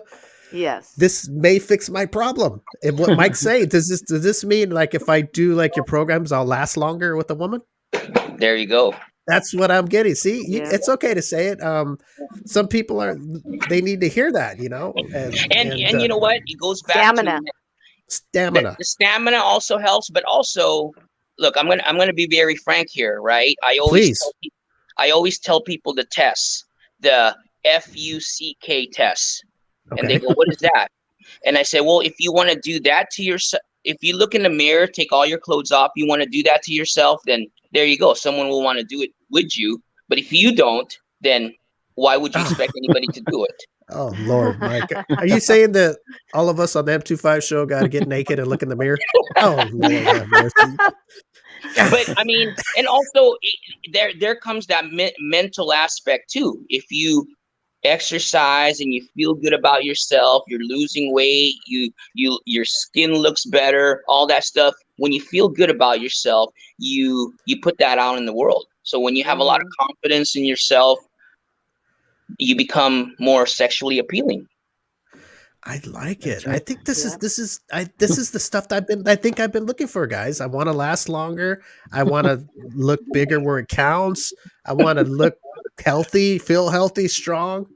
S5: Yes.
S6: this may fix my problem. And what Mike's saying, does this mean like if I do like your programs, I'll last longer with a woman?
S1: there you go.
S6: That's what I'm getting. See,
S5: Yeah.
S6: it's okay to say it. Some people they need to hear that,
S1: And you know what? It goes back
S5: Stamina.
S1: to
S6: stamina.
S1: the stamina also helps, but also look, I'm gonna be very frank here, right?
S6: Please.
S1: I always tell people the tests, the FUCK tests. And they
S6: Okay.
S1: go, what is that? And I say, well, if you want to do that to yourself, if you look in the mirror, take all your clothes off, you want to do that to yourself, then there you go. Someone will want to do it with you. But if you don't, then why would you expect anybody to do it?
S6: Oh Lord, Mike, are you saying that all of us on the M25 show got to get naked and look in the mirror? Oh Lord, have mercy.
S1: But I mean, and also there comes that mental aspect too. If you exercise and you feel good about yourself, you're losing weight, your skin looks better, all that stuff. When you feel good about yourself, you put that out in the world. So when you have a lot of confidence in yourself, you become more sexually appealing.
S6: I like
S4: That's
S6: it.
S4: right.
S6: I think this is the stuff that I've been looking for, guys. I want to last longer. I want to look bigger where it counts. I want to look healthy, feel healthy, strong.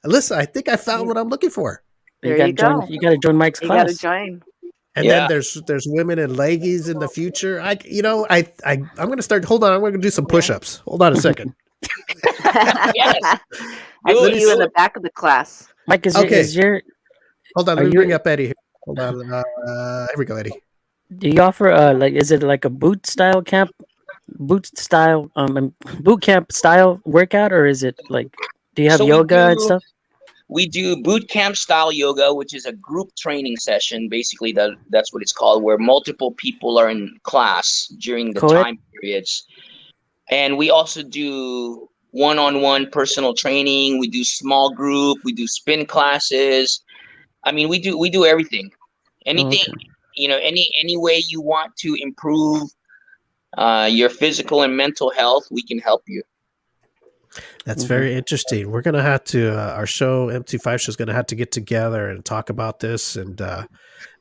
S6: Listen, I think I found what I'm looking for.
S5: There
S4: gotta
S5: you go.
S4: join. You got to join Mike's
S5: You got to
S4: class.
S5: join.
S6: And
S1: Yeah.
S6: then there's women in leggies in the future. I'm gonna start. Hold on, I'm gonna do some push-ups. Hold on a second.
S1: Yes.
S5: I
S1: Do it,
S5: see you in
S1: do
S5: the back of the class.
S4: Mike, is
S6: Okay.
S4: your
S6: Hold on,
S4: Are
S6: let me
S4: you-
S6: bring up Eddie here. Hold on. Here we go, Eddie.
S4: do you offer is it like a boot camp style workout, or is it like do you have
S1: So
S4: yoga and stuff?
S1: We do boot camp style yoga, which is a group training session. Basically, that's what it's called, where multiple people are in class during the
S4: Co-ed?
S1: time periods. And we also do one-on-one personal training. We do small group. We do spin classes. I mean, we do everything. Anything,
S4: okay.
S1: any way you want to improve your physical and mental health, we can help you.
S6: That's very interesting. We're gonna have to our show M25 show is gonna have to get together and talk about this, and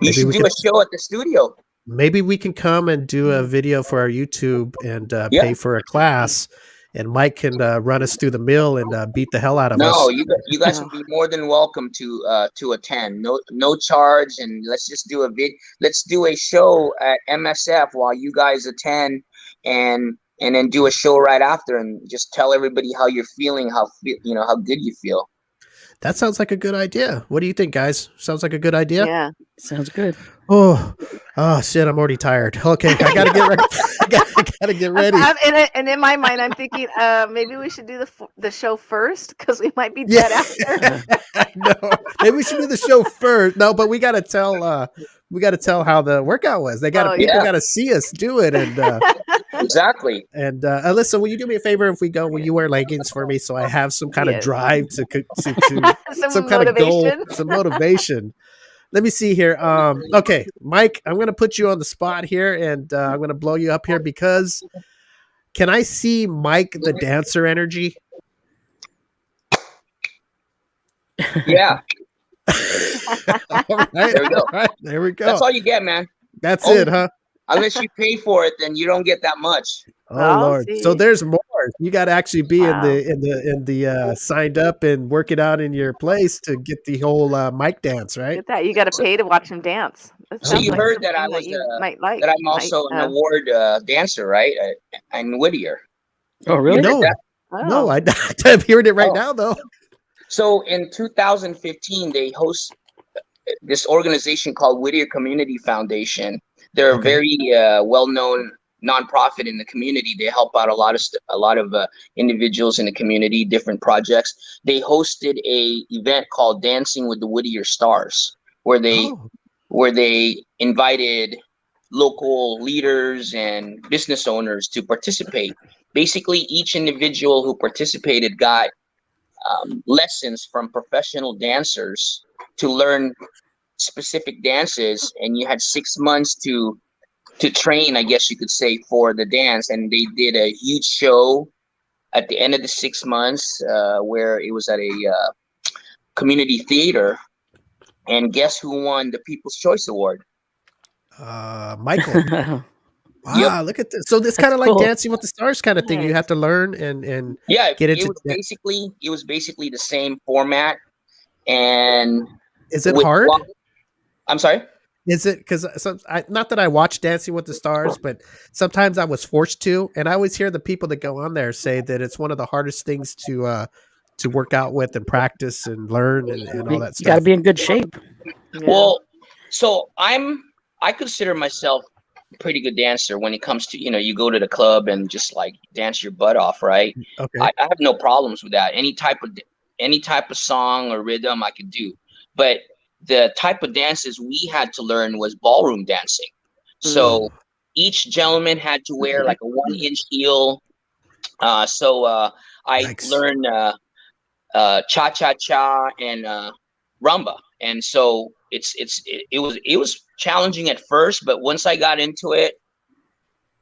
S1: You should do a show at the studio.
S6: maybe we can come and do a video for our YouTube and
S1: Yeah.
S6: pay for a class, and Mike can run us through the mill and beat the hell out of us.
S1: No, you guys would be more than welcome to attend. No charge, and let's just do let's do a show at MSF while you guys attend, and then do a show right after, and just tell everybody how you're feeling, how good you feel.
S6: That sounds like a good idea. What do you think, guys? Sounds like a good idea?
S5: Yeah.
S4: Sounds good.
S6: Oh shit! I'm already tired. Okay, I gotta get ready. I gotta get ready.
S5: And in my mind, I'm thinking maybe we should do the show first because we might be dead after.
S6: No, maybe we should do the show first. No, but we gotta tell how the workout was. People gotta see us do it. And
S1: Exactly.
S6: And Alyssa, will you do me a favor if we go? Will you wear leggings for me so I have some kind of
S5: Yes.
S6: drive to
S5: Some
S6: kind of goal,
S5: motivation.
S6: some motivation? Let me see here. Okay, Mike, I'm gonna put you on the spot here, and I'm gonna blow you up here because can I see Mike the dancer energy?
S1: Yeah.
S6: All right,
S1: There we go.
S6: all right, there we go.
S1: That's all you get, man.
S6: That's
S1: Oh.
S6: it, huh?
S1: Unless you pay for it, then you don't get that much.
S6: Oh
S5: Oh,
S6: Lord!
S5: see.
S6: So there's more. You got to actually be
S5: Wow.
S6: in the signed up and work it out in your place to get the whole mic dance, right?
S5: Get that. You got to pay to watch him dance. That
S1: So
S5: sounds
S1: you
S5: like
S1: heard that I
S5: something
S1: was
S5: you might like.
S1: that I'm also an award dancer, right? In Whittier.
S4: Oh, really?
S6: No,
S5: Oh.
S6: no, I'm hearing it right
S1: Oh.
S6: now though.
S1: So in 2015, they host this organization called Whittier Community Foundation. They're a
S6: Okay.
S1: very well-known nonprofit in the community. They help out a lot of individuals in the community, different projects. They hosted a event called Dancing with the Whittier Stars, where they invited local leaders and business owners to participate. Basically, each individual who participated got lessons from professional dancers to learn specific dances, and you had 6 months to train, I guess you could say, for the dance. And they did a huge show at the end of the 6 months, where it was at a community theater. And guess who won the People's Choice Award?
S6: Michael. Wow, look at this. So it's kind of like
S4: cool.
S6: Dancing with the Stars kind of thing. You
S5: Nice.
S6: have to learn and
S1: Yeah,
S6: get
S1: it
S6: into.
S1: was basically the same format. And
S6: Is it
S1: with-
S6: hard?
S1: I'm sorry.
S6: Is it because not that I watch Dancing with the Stars, but sometimes I was forced to, and I always hear the people that go on there say that it's one of the hardest things to work out with and practice and learn and all that
S4: You got to
S6: stuff.
S4: be in good shape.
S5: Yeah.
S1: Well, so I consider myself a pretty good dancer when it comes to, you go to the club and just like dance your butt off, right?
S6: Okay.
S1: I have no problems with that. Any type of song or rhythm I could do. But the type of dances we had to learn was ballroom dancing. So each gentleman had to wear like a 1-inch heel. I
S6: Yikes.
S1: learned cha-cha-cha and rumba. And so it was challenging at first, but once I got into it,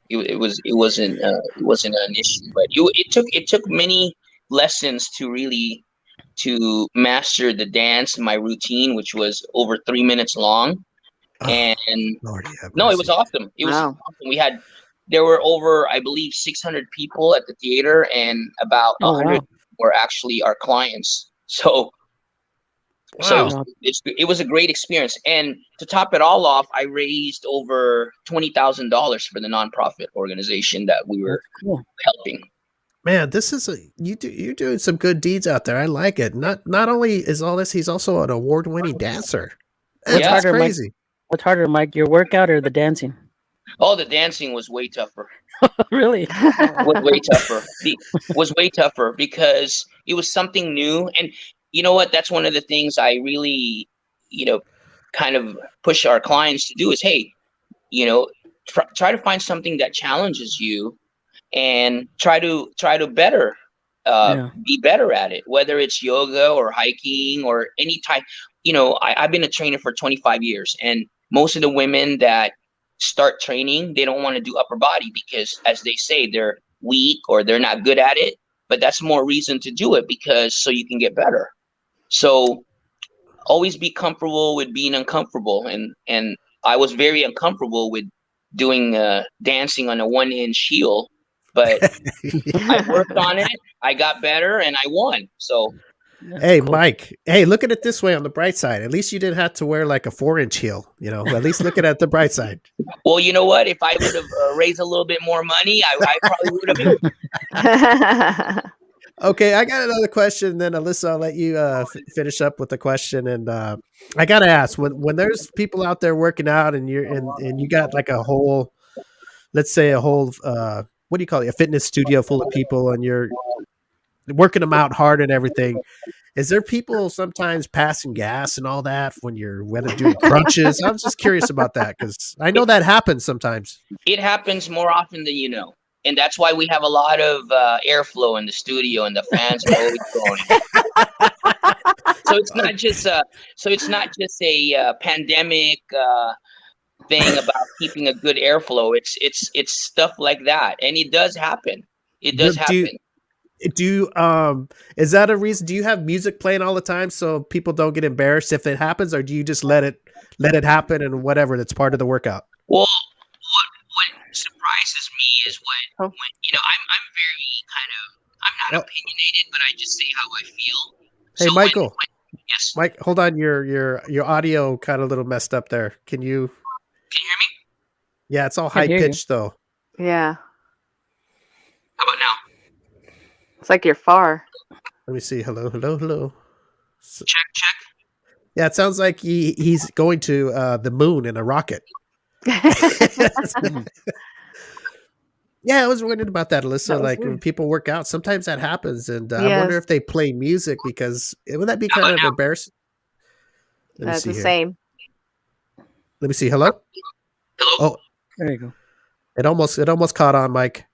S1: it wasn't an issue. But it took many lessons to master the dance, my routine, which was over 3 minutes long. And
S6: Lordy have
S1: no, it
S6: mercy.
S1: was awesome. It was
S5: Wow.
S1: awesome. There were over, I believe, 600 people at the theater, and about
S4: Oh,
S1: 100
S4: wow.
S1: were actually our clients. So
S6: Wow.
S1: it was a great experience. And to top it all off, I raised over $20,000 for the nonprofit organization that we were
S4: Cool.
S1: helping.
S6: Man, this is you're doing some good deeds out there. I like it. Not only is all this, he's also an award-winning dancer.
S1: Yeah.
S6: That's
S4: Harder, Mike.
S6: crazy.
S4: What's harder, Mike? Your workout or the dancing?
S1: Oh, the dancing was way tougher.
S4: Really?
S1: Was way tougher. Was way tougher because it was something new. And you know what? That's one of the things I really, kind of push our clients to do is, hey, try to find something that challenges you and try to better, be better at it, whether it's yoga or hiking or any type. I've been a trainer for 25 years, and most of the women that start training, they don't want to do upper body because, as they say, they're weak or they're not good at it. But that's more reason to do it, because so you can get better. So always be comfortable with being uncomfortable. And I was very uncomfortable with doing dancing on a 1-inch heel, but I worked on it. I got better and I won. So
S6: Hey, Mike. Hey, look at it this way on the bright side. At least you didn't have to wear like a 4-inch heel. At least look at the bright side.
S1: well, you know what? If I would have raised a little bit more money, I probably would have.
S6: Okay, I got another question. Then Alyssa, I'll let you finish up with the question. And I gotta ask, when there's people out there working out, and you got like a whole, let's say a whole, what do you call it, a fitness studio full of people, and you're working them out hard and everything. Is there people sometimes passing gas and all that when you're doing crunches? I was just curious about that because I know that happens sometimes.
S1: It happens more often than you know. And that's why we have a lot of airflow in the studio, and the fans are always going. So it's not just a pandemic thing about keeping a good airflow. It's stuff like that, and it does happen. It does happen.
S6: Is that a reason? Do you have music playing all the time so people don't get embarrassed if it happens, or do you just let it happen and whatever? That's part of the workout.
S1: Well, what surprises me is when I'm very I'm not opinionated, but I just say how I feel.
S6: Hey,
S1: So
S6: Michael.
S1: Yes.
S6: Mike, hold on. Your audio kind of a little messed up there. Can you
S1: Can you hear me?
S6: Yeah, it's all
S4: Can
S6: high
S4: hear you.
S6: pitched though.
S5: Yeah.
S1: How about now?
S5: It's like you're far.
S6: Let me see. Hello.
S1: Check.
S6: Yeah, it sounds like he's going to the moon in a rocket. Yeah, I was wondering about that, Alyssa.
S5: That was
S6: Like when
S5: weird.
S6: people work out, sometimes that happens, and I
S5: Yes.
S6: wonder if they play music because would that be kind of embarrassing? Let me
S5: That's
S6: see
S5: the
S6: here.
S5: same.
S6: Let me see. Hello.
S1: Hello?
S6: Oh,
S4: There you go.
S6: it almost caught on, Mike.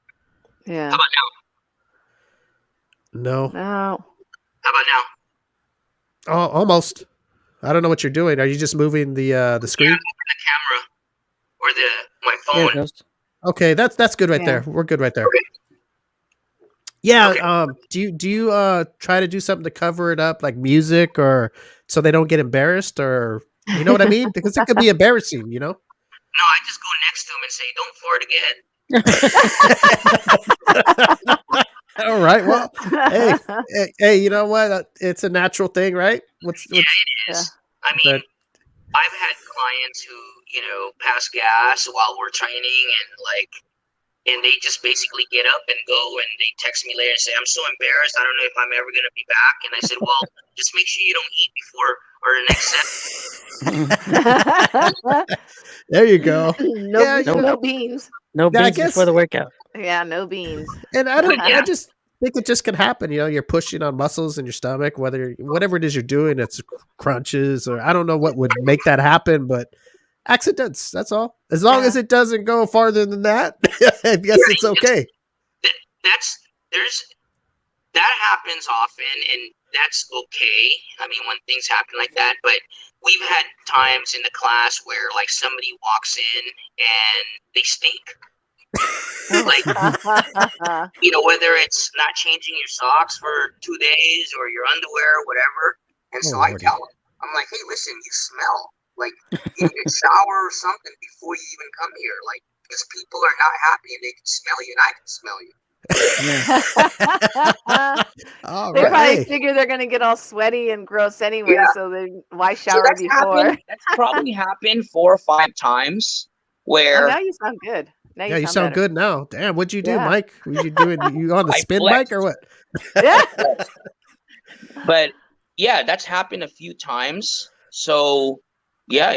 S5: Yeah.
S1: How about now?
S6: No.
S5: No.
S1: How about now?
S6: Oh, almost. I don't know what you're doing. Are you just moving the screen?
S1: Yeah, the camera or my
S4: There it
S1: phone.
S4: goes.
S6: Okay, that's good right
S5: Yeah.
S6: there. We're good right there.
S1: Okay.
S6: Yeah.
S1: Okay.
S6: Do you try to do something to cover it up, like music, or so they don't get embarrassed, or you know what I mean? Because it could be embarrassing, you know.
S1: No, I just go next to him and say, "Don't fart again."
S6: All right. Well, hey, you know what? It's a natural thing, right? What's
S1: Yeah, it is.
S5: Yeah.
S1: I mean,
S6: but
S1: I've had clients who, pass gas while we're training and they just basically get up and go and they text me later and say, "I'm so embarrassed. I don't know if I'm ever going to be back." And I said, "Well, just make sure you don't eat before or the next set."
S6: there you go.
S5: no,
S6: Yeah, you know,
S5: no beans.
S4: No
S6: Yeah, I
S4: beans before
S6: guess-
S4: the workout.
S5: Yeah, no beans.
S6: and I don't.
S1: Yeah.
S6: I just think it just can happen. You know, you're pushing on muscles in your stomach, whatever it is you're doing, it's crunches or I don't know what would make that happen, but accidents. That's all. As long
S5: Yeah.
S6: as it doesn't go farther than that, I guess it's okay.
S1: That happens often, and that's okay. I mean, when things happen like that, but we've had times in the class where like somebody walks in and they stink. Like, whether it's not changing your socks for 2 days or your underwear or whatever. And so
S6: Oh,
S1: I
S6: Lordy.
S1: tell them, I'm like, "Hey, listen, you smell. Like, you need a shower or something before you even come here. Like, because people are not happy and they can smell you and I can smell you."
S6: All
S5: They
S6: right.
S5: probably
S6: Hey,
S5: figure they're gonna get all sweaty and gross anyway,
S1: Yeah.
S5: so why
S1: So
S5: shower
S1: that's
S5: before?
S1: happened. That's probably happened 4 or 5 times
S5: Oh,
S1: where
S5: now you sound good. Now
S6: yeah, you sound
S5: better.
S6: good now. Damn, what'd you do,
S5: Yeah.
S6: Mike? What you doing? You on the
S1: I
S6: spin
S1: flexed.
S6: bike or what?
S5: Yeah.
S1: But yeah, that's happened a few times. So yeah,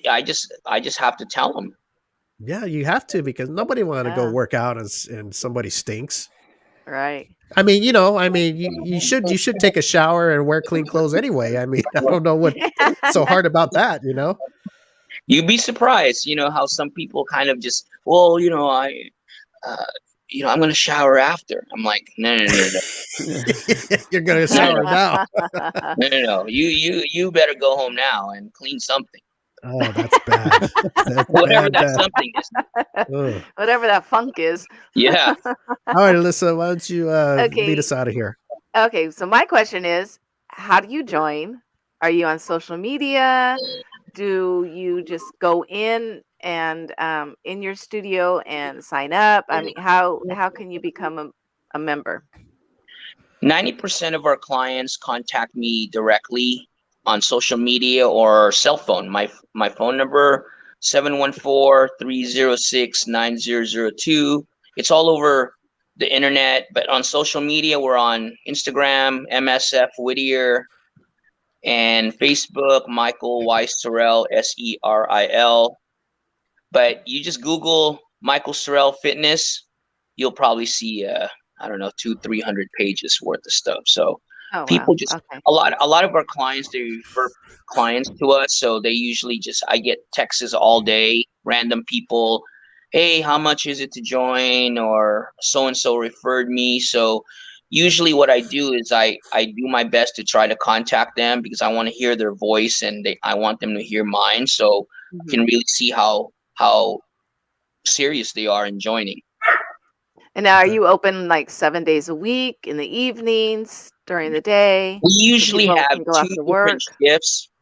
S1: I just have to tell them.
S6: Yeah, you have to because nobody want to go
S5: Yeah.
S6: work out and somebody stinks.
S5: Right.
S6: I mean, you should take a shower and wear clean clothes anyway. I mean, I don't know what's so hard about that, you know?
S1: You'd be surprised, how some people kind of just, well, I'm going to shower after. I'm like, no.
S6: You're gonna shower now.
S1: No. You better go home now and clean something.
S6: Oh, that's bad. That's
S1: Whatever
S6: bad,
S1: that something is.
S6: Ugh.
S5: Whatever that funk is.
S1: Yeah.
S6: All right, Alyssa, why don't you
S5: Okay.
S6: lead us out of here?
S5: Okay, so my question is, how do you join? Are you on social media? Do you just go in and in your studio and sign up? I mean, how can you become a member?
S1: 90% of our clients contact me directly on social media or cell phone. My phone number, 714-306-9002. It's all over the internet, but on social media, we're on Instagram, MSF Whittier, and Facebook, Michael Y. Seril, Seril. But you just Google Michael Seril Fitness, you'll probably see, 200-300 pages worth of stuff. So
S5: Oh, wow.
S1: people just
S5: Okay.
S1: a lot of our clients, they refer clients to us, so they usually I get texts all day, random people, "Hey, how much is it to join?" or "So and so referred me." So usually what I do is I do my best to try to contact them because I want to hear their voice and I want them to hear mine, so I
S5: Mhm.
S1: can really see how serious they are in joining.
S5: And now, are you open like 7 days a week in the evenings, during the day?
S1: We
S5: so
S1: usually
S5: people
S1: have
S5: can go after work?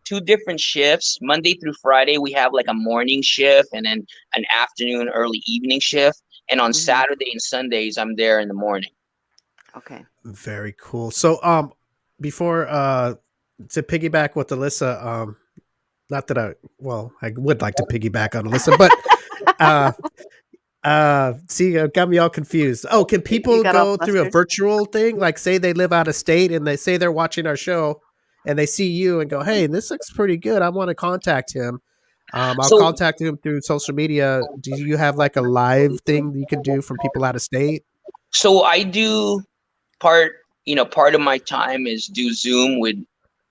S1: two different shifts. Monday through Friday, we have like a morning shift and then an afternoon, early evening shift. And on
S5: Mhm.
S1: Saturday and Sundays, I'm there in the morning.
S5: Okay.
S6: Very cool. So before to piggyback with Alyssa, not that I would like to piggyback on Alyssa, but see, got me all confused. Oh, can people
S5: got all
S6: go through a
S5: flustered?
S6: virtual thing? Like say they live out of state and they say they're watching our show and they see you and go, "Hey, this looks pretty good. I want to contact him." I'll
S1: So
S6: contact him through social media. Do you have like a live thing you can do from people out of state?
S1: so I do part of my time is do Zoom with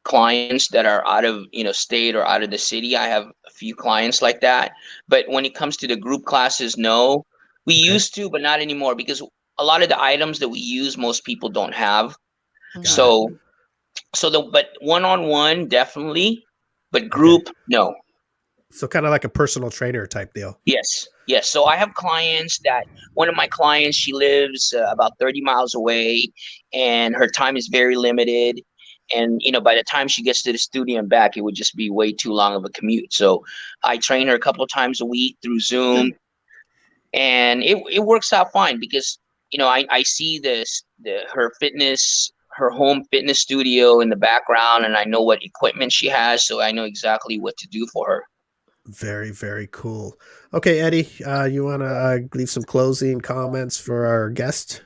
S1: clients that are out of state or out of the city. I have a few clients like that, but when it comes to the group classes, no. We
S6: Okay.
S1: used to, but not anymore because a lot of the items that we use most people don't have.
S6: Got
S1: So But one-on-one definitely, but group no.
S6: So kind of like a personal trainer type deal.
S1: Yes. So I have clients that one of my clients, she lives about 30 miles away, and her time is very limited. And by the time she gets to the studio and back, it would just be way too long of a commute. So I train her a couple of times a week through Zoom, and it works out fine because I see her home fitness studio in the background, and I know what equipment she has, so I know exactly what to do for her.
S6: Very, very cool. Okay, Eddie, you want to leave some closing comments for our guest,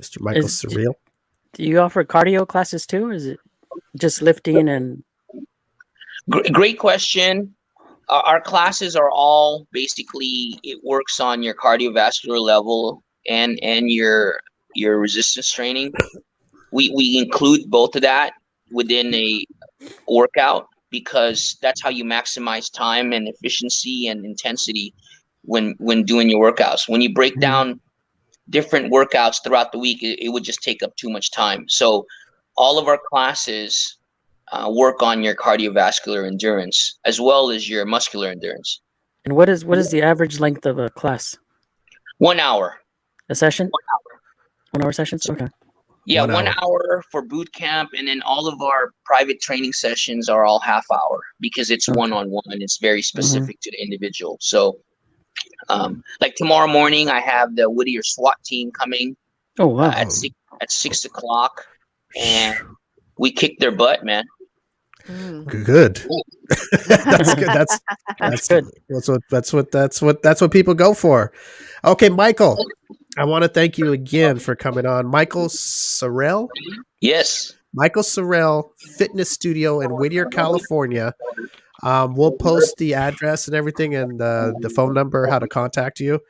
S6: Mr. Michael Seril?
S4: Do you offer cardio classes too, or is it just lifting and?
S1: Great question. Our classes are all basically, it works on your cardiovascular level and your resistance training. We include both of that within a workout, because that's how you maximize time and efficiency and intensity when doing your workouts. When you break down different workouts throughout the week, it would just take up too much time. So all of our classes work on your cardiovascular endurance as well as your muscular endurance.
S4: And what is the average length of a class?
S1: 1 hour.
S4: A session?
S1: 1 hour.
S4: 1 hour sessions? Okay.
S1: Yeah, 1 hour for boot camp, and then all of our private training sessions are all half hour because it's one-on-one. It's very specific to the individual. So, like tomorrow morning, I have the Whittier SWAT team coming.
S4: Oh wow!
S1: At 6 o'clock, and we kick their butt, man.
S6: Good. That's good. That's good. That's what people go for. Okay, Michael, I want to thank you again for coming on. Michael Seril?
S1: Yes.
S6: Michael Seril Fitness Studio in Whittier, California. We'll post the address and everything, and the phone number, how to contact you.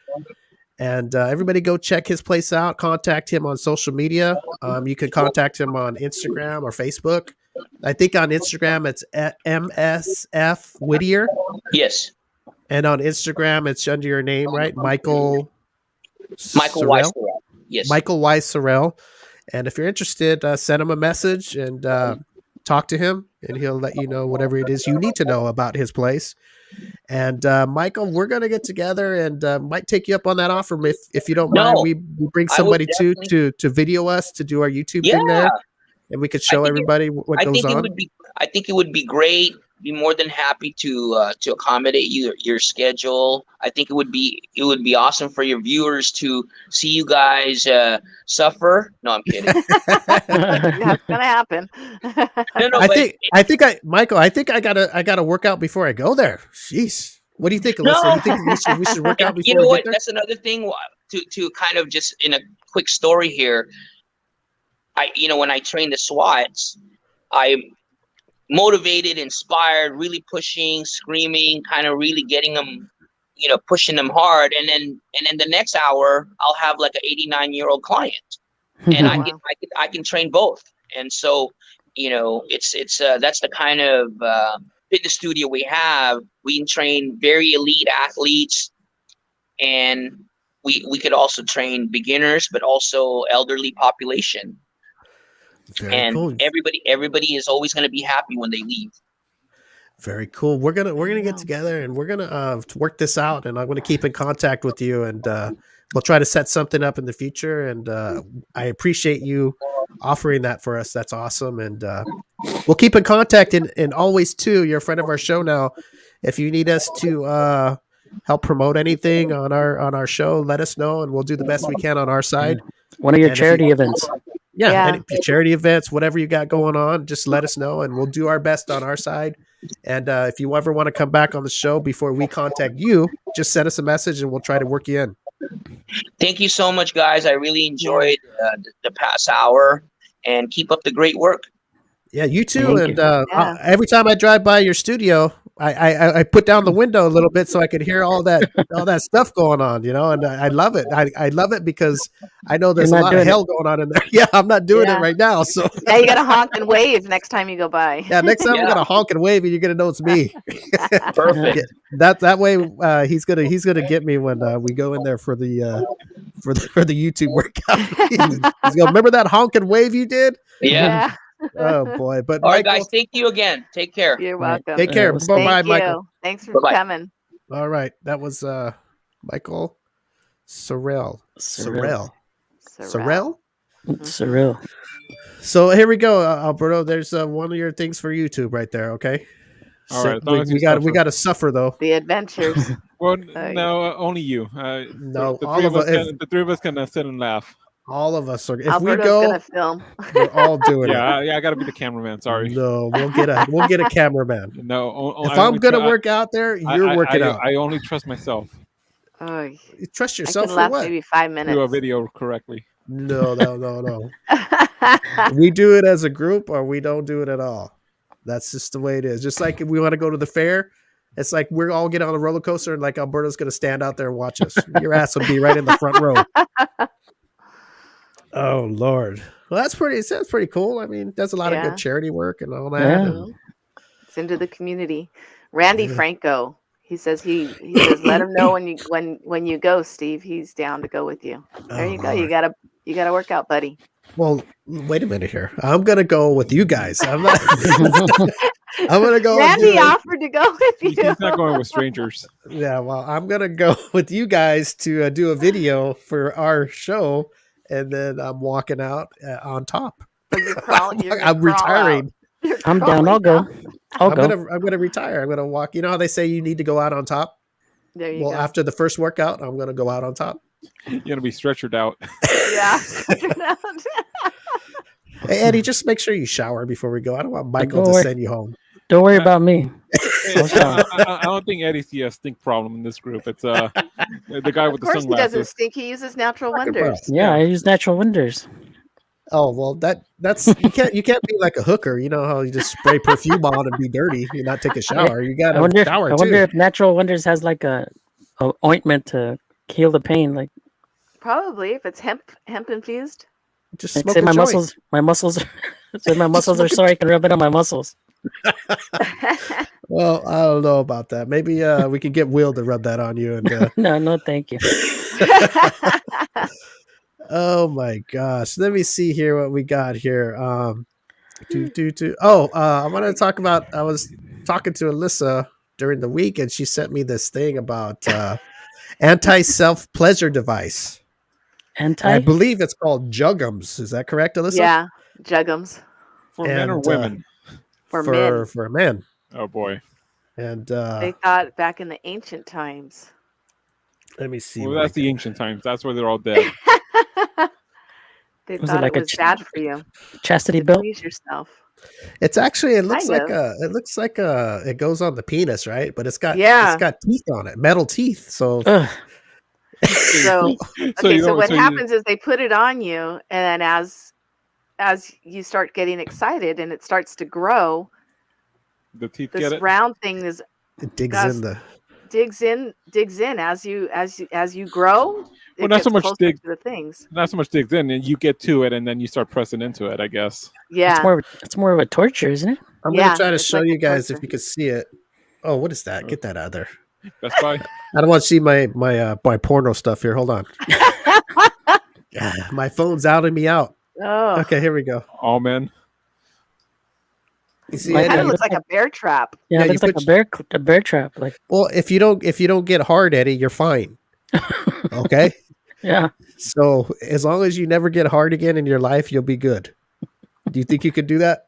S6: And everybody go check his place out. Contact him on social media. You can contact him on Instagram or Facebook. I think on Instagram it's at MSF Whittier.
S1: Yes.
S6: And on Instagram it's under your name, right? Michael
S1: Y. Seril. Yes.
S6: Michael Y. Seril. And if you're interested, send him a message and talk to him, and he'll let you know whatever it is you need to know about his place. And Michael, we're gonna get together and might take you up on that offer if you don't mind. We bring somebody to video us, to do our YouTube thing there, and we could show everybody what goes on.
S1: I think it would be great. Be more than happy to accommodate your schedule. I think it would be awesome for your viewers to see you guys suffer. No, I'm kidding.
S5: That's gonna happen.
S6: I think I gotta work out before I go there. Jeez, what do you think, Alyssa?
S1: No.
S6: You think we should work out before
S1: you know
S6: we
S1: what?
S6: get there?
S1: That's another thing. To kind of just in a quick story here. When I train the SWATs, I'm motivated, inspired, really pushing, screaming, kind of really getting them, pushing them hard. And then the next hour, I'll have like an 89-year-old client, and I can train both. And so, it's that's the kind of fitness studio we have. We can train very elite athletes, and we could also train beginners, but also elderly population.
S6: Very cool.
S1: Everybody is always going to be happy when they leave.
S6: Very cool. We're gonna get together and we're gonna work this out, and I'm gonna keep in contact with you, and we'll try to set something up in the future. And I appreciate you offering that for us. That's awesome. And we'll keep in contact, and always too, you're a friend of our show now. If you need us to help promote anything on our show, let us know, and we'll do the best we can on our side.
S4: One of your charity events.
S6: Yeah. And charity events, whatever you got going on, just let us know, and we'll do our best on our side. And if you ever want to come back on the show before we contact you, just send us a message and we'll try to work you in.
S1: Thank you so much, guys. I really enjoyed the past hour, and keep up the great work.
S6: Yeah, you too. Every time I drive by your studio, I put down the window a little bit so I could hear all that stuff going on, and I love it. I love it because I know there's a lot of hell going on in there. Yeah, I'm not doing it right now. So
S5: yeah, you gotta honk and wave next time you go by.
S6: Yeah, next time I'm gonna honk and wave, and you're gonna know it's me.
S1: Perfect.
S6: That way, he's gonna get me when we go in there for the YouTube workout. He's gonna remember that honk and wave you did.
S1: Yeah.
S6: Oh boy. But
S1: All right,
S6: Michael,
S1: guys. Thank you again. Take care.
S5: You're
S4: All right.
S5: welcome.
S6: take care.
S4: We'll
S6: Bye bye,
S5: Thank you.
S6: Michael.
S5: Thanks for
S1: Bye-bye.
S5: coming.
S6: All right. That was Michael Seril.
S4: Seril.
S6: Seril?
S4: Seril.
S6: So here we go, Alberto. There's one of your things for YouTube right there. Okay.
S3: All
S6: So
S3: right, as long as you
S6: we got
S3: suffer.
S6: to suffer though.
S5: The adventures.
S3: Well,
S5: yeah.
S3: no, only you.
S6: No,
S3: the
S6: all
S3: three
S6: of
S3: of us.
S6: us.
S3: The three of us can sit and laugh.
S6: All of us are. If
S5: Alberto's
S6: we go,
S5: gonna film.
S6: we're all doing it.
S3: Yeah, I got to be the cameraman. Sorry.
S6: No, we'll get a cameraman.
S3: No.
S6: If I'm gonna work out there, you're working out.
S3: I only trust myself
S5: Oh,
S6: You trust
S5: I
S6: yourself
S5: can
S6: for
S5: last
S6: what?
S5: maybe 5
S3: to
S5: minutes.
S3: do a video correctly.
S6: No. We do it as a group, or we don't do it at all. That's just the way it is. Just like if we want to go to the fair, it's like we're all get on a roller coaster, and like Alberto's gonna stand out there and watch us. Your ass will be right in the front row. Oh Lord. Well, that's pretty cool. I mean, does a lot of
S5: Yeah.
S6: good charity work and all that.
S4: Yeah.
S6: and-
S5: It's into the community. Randy Franco. He says he says let him know when you go, Steve. He's down to go with you. There
S6: Oh,
S5: you go. You
S6: Lord.
S5: gotta work out, buddy.
S6: Well, wait a minute here. I'm gonna go with you guys. I'm not. I'm gonna go. and do
S5: Randy
S6: it.
S5: offered to go with you.
S3: He's not going with strangers.
S6: Yeah, well, I'm gonna go with you guys to do a video for our show, and then I'm walking out on top.
S5: But you're crawling.
S6: I'm retiring.
S4: I'm down. I'll go. I'll go.
S6: I'm gonna retire. I'm gonna walk. You know how they say you need to go out on top?
S5: There you
S6: Well,
S5: go.
S6: after the first workout, I'm gonna go out on top.
S3: You're gonna be stretchered out.
S5: Yeah.
S6: Hey, Eddie, just make sure you shower before we go. I don't want Michael to
S4: Don't worry.
S6: send you home.
S4: Don't worry about me.
S3: I don't think Eddie sees a stink problem in this group. It's the guy with
S5: Of
S3: the
S5: course he doesn't
S3: sunglasses.
S5: stink. He uses natural
S6: Fucking
S5: wonders.
S4: Yeah, I use natural wonders.
S6: Oh well, that's you can't be like a hooker. You know how you just spray perfume on and be dirty and not take a shower. You got
S4: I wonder.
S6: to
S4: If,
S6: shower
S4: I wonder
S6: too.
S4: if natural wonders has like a ointment to heal the pain. Like,
S5: Probably if it's hemp infused.
S6: Just
S4: like
S6: smoke
S4: say
S6: a
S4: my
S6: joint.
S4: muscles, say my muscles are sore. I can rub it on my muscles.
S6: Well, I don't know about that. Maybe we can get Will to rub that on you. And
S4: No, thank you.
S6: oh my gosh, let me see here what we got here. I want to talk about. I was talking to Alyssa during the week, and she sent me this thing about anti-self pleasure device. I believe it's called Juggums. Is that correct, Alyssa?
S5: Yeah, Juggums
S3: For men or
S6: And,
S3: women?
S5: for men.
S6: For a man.
S3: Oh boy.
S6: And
S5: They thought back in the ancient times.
S6: let me see.
S3: Well,
S6: what
S3: that's
S6: I
S3: the ancient times. That's where they're all dead.
S5: They
S4: Was it
S5: thought
S4: like
S5: it
S4: a
S5: was bad for you.
S4: chastity
S5: To
S4: belt.
S5: please yourself.
S6: It's actually it looks
S5: Kind
S6: like it goes on the penis, right? But it's got teeth on it, metal teeth. So
S4: Ugh.
S5: So
S3: you
S5: so
S3: don't-
S5: what
S3: so you-
S5: happens is they put it on you, and as you start getting excited and it starts to grow,
S3: the teeth
S5: this
S3: get it.
S5: round thing
S6: it digs
S5: Gus-
S6: in the.
S5: digs in as you grow. It
S3: Well, not so
S5: gets
S3: much
S5: closer
S3: dig-
S5: to the things.
S3: Not so much digs in, and you get to it, and then you start pressing into it. I guess.
S5: Yeah.
S4: It's more of a torture, isn't it?
S6: I'm
S5: Yeah,
S6: gonna try to
S5: it's
S6: show
S5: like
S6: you
S5: a
S6: guys
S5: torture.
S6: if you can see it. Oh, what is that? Get that out of there.
S3: Best Buy.
S6: I don't want to see my porno stuff here. Hold on. My phone's outing me out.
S5: Oh,
S6: Okay, here we go.
S3: All men.
S6: You see
S4: My
S6: it?
S5: kind of
S4: God.
S5: looks like a bear trap.
S4: Yeah,
S6: Yeah,
S4: it
S6: you
S4: looks like
S6: put-
S4: a bear trap. Like,
S6: Well, if you don't get hard, Eddie, you're fine. Okay.
S4: yeah,
S6: So as long as you never get hard again in your life, you'll be good. Do you think you could do that?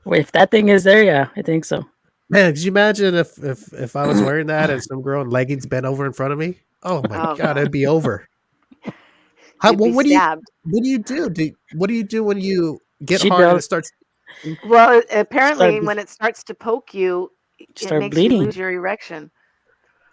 S4: Wait, if that thing is there, yeah, I think so.
S6: Man, could you imagine if I was wearing that and some girl in leggings bent over in front of me? Oh my
S5: Oh,
S6: god,
S5: God.
S6: it'd be over.
S5: You'd be
S6: What
S5: stabbed.
S6: do you do? What do you do when you get
S4: She
S6: hard and
S4: don't-
S6: it starts?
S5: Well, apparently,
S4: Start-
S5: when it starts to poke you, it
S4: Start
S5: makes
S4: bleeding.
S5: you lose your erection.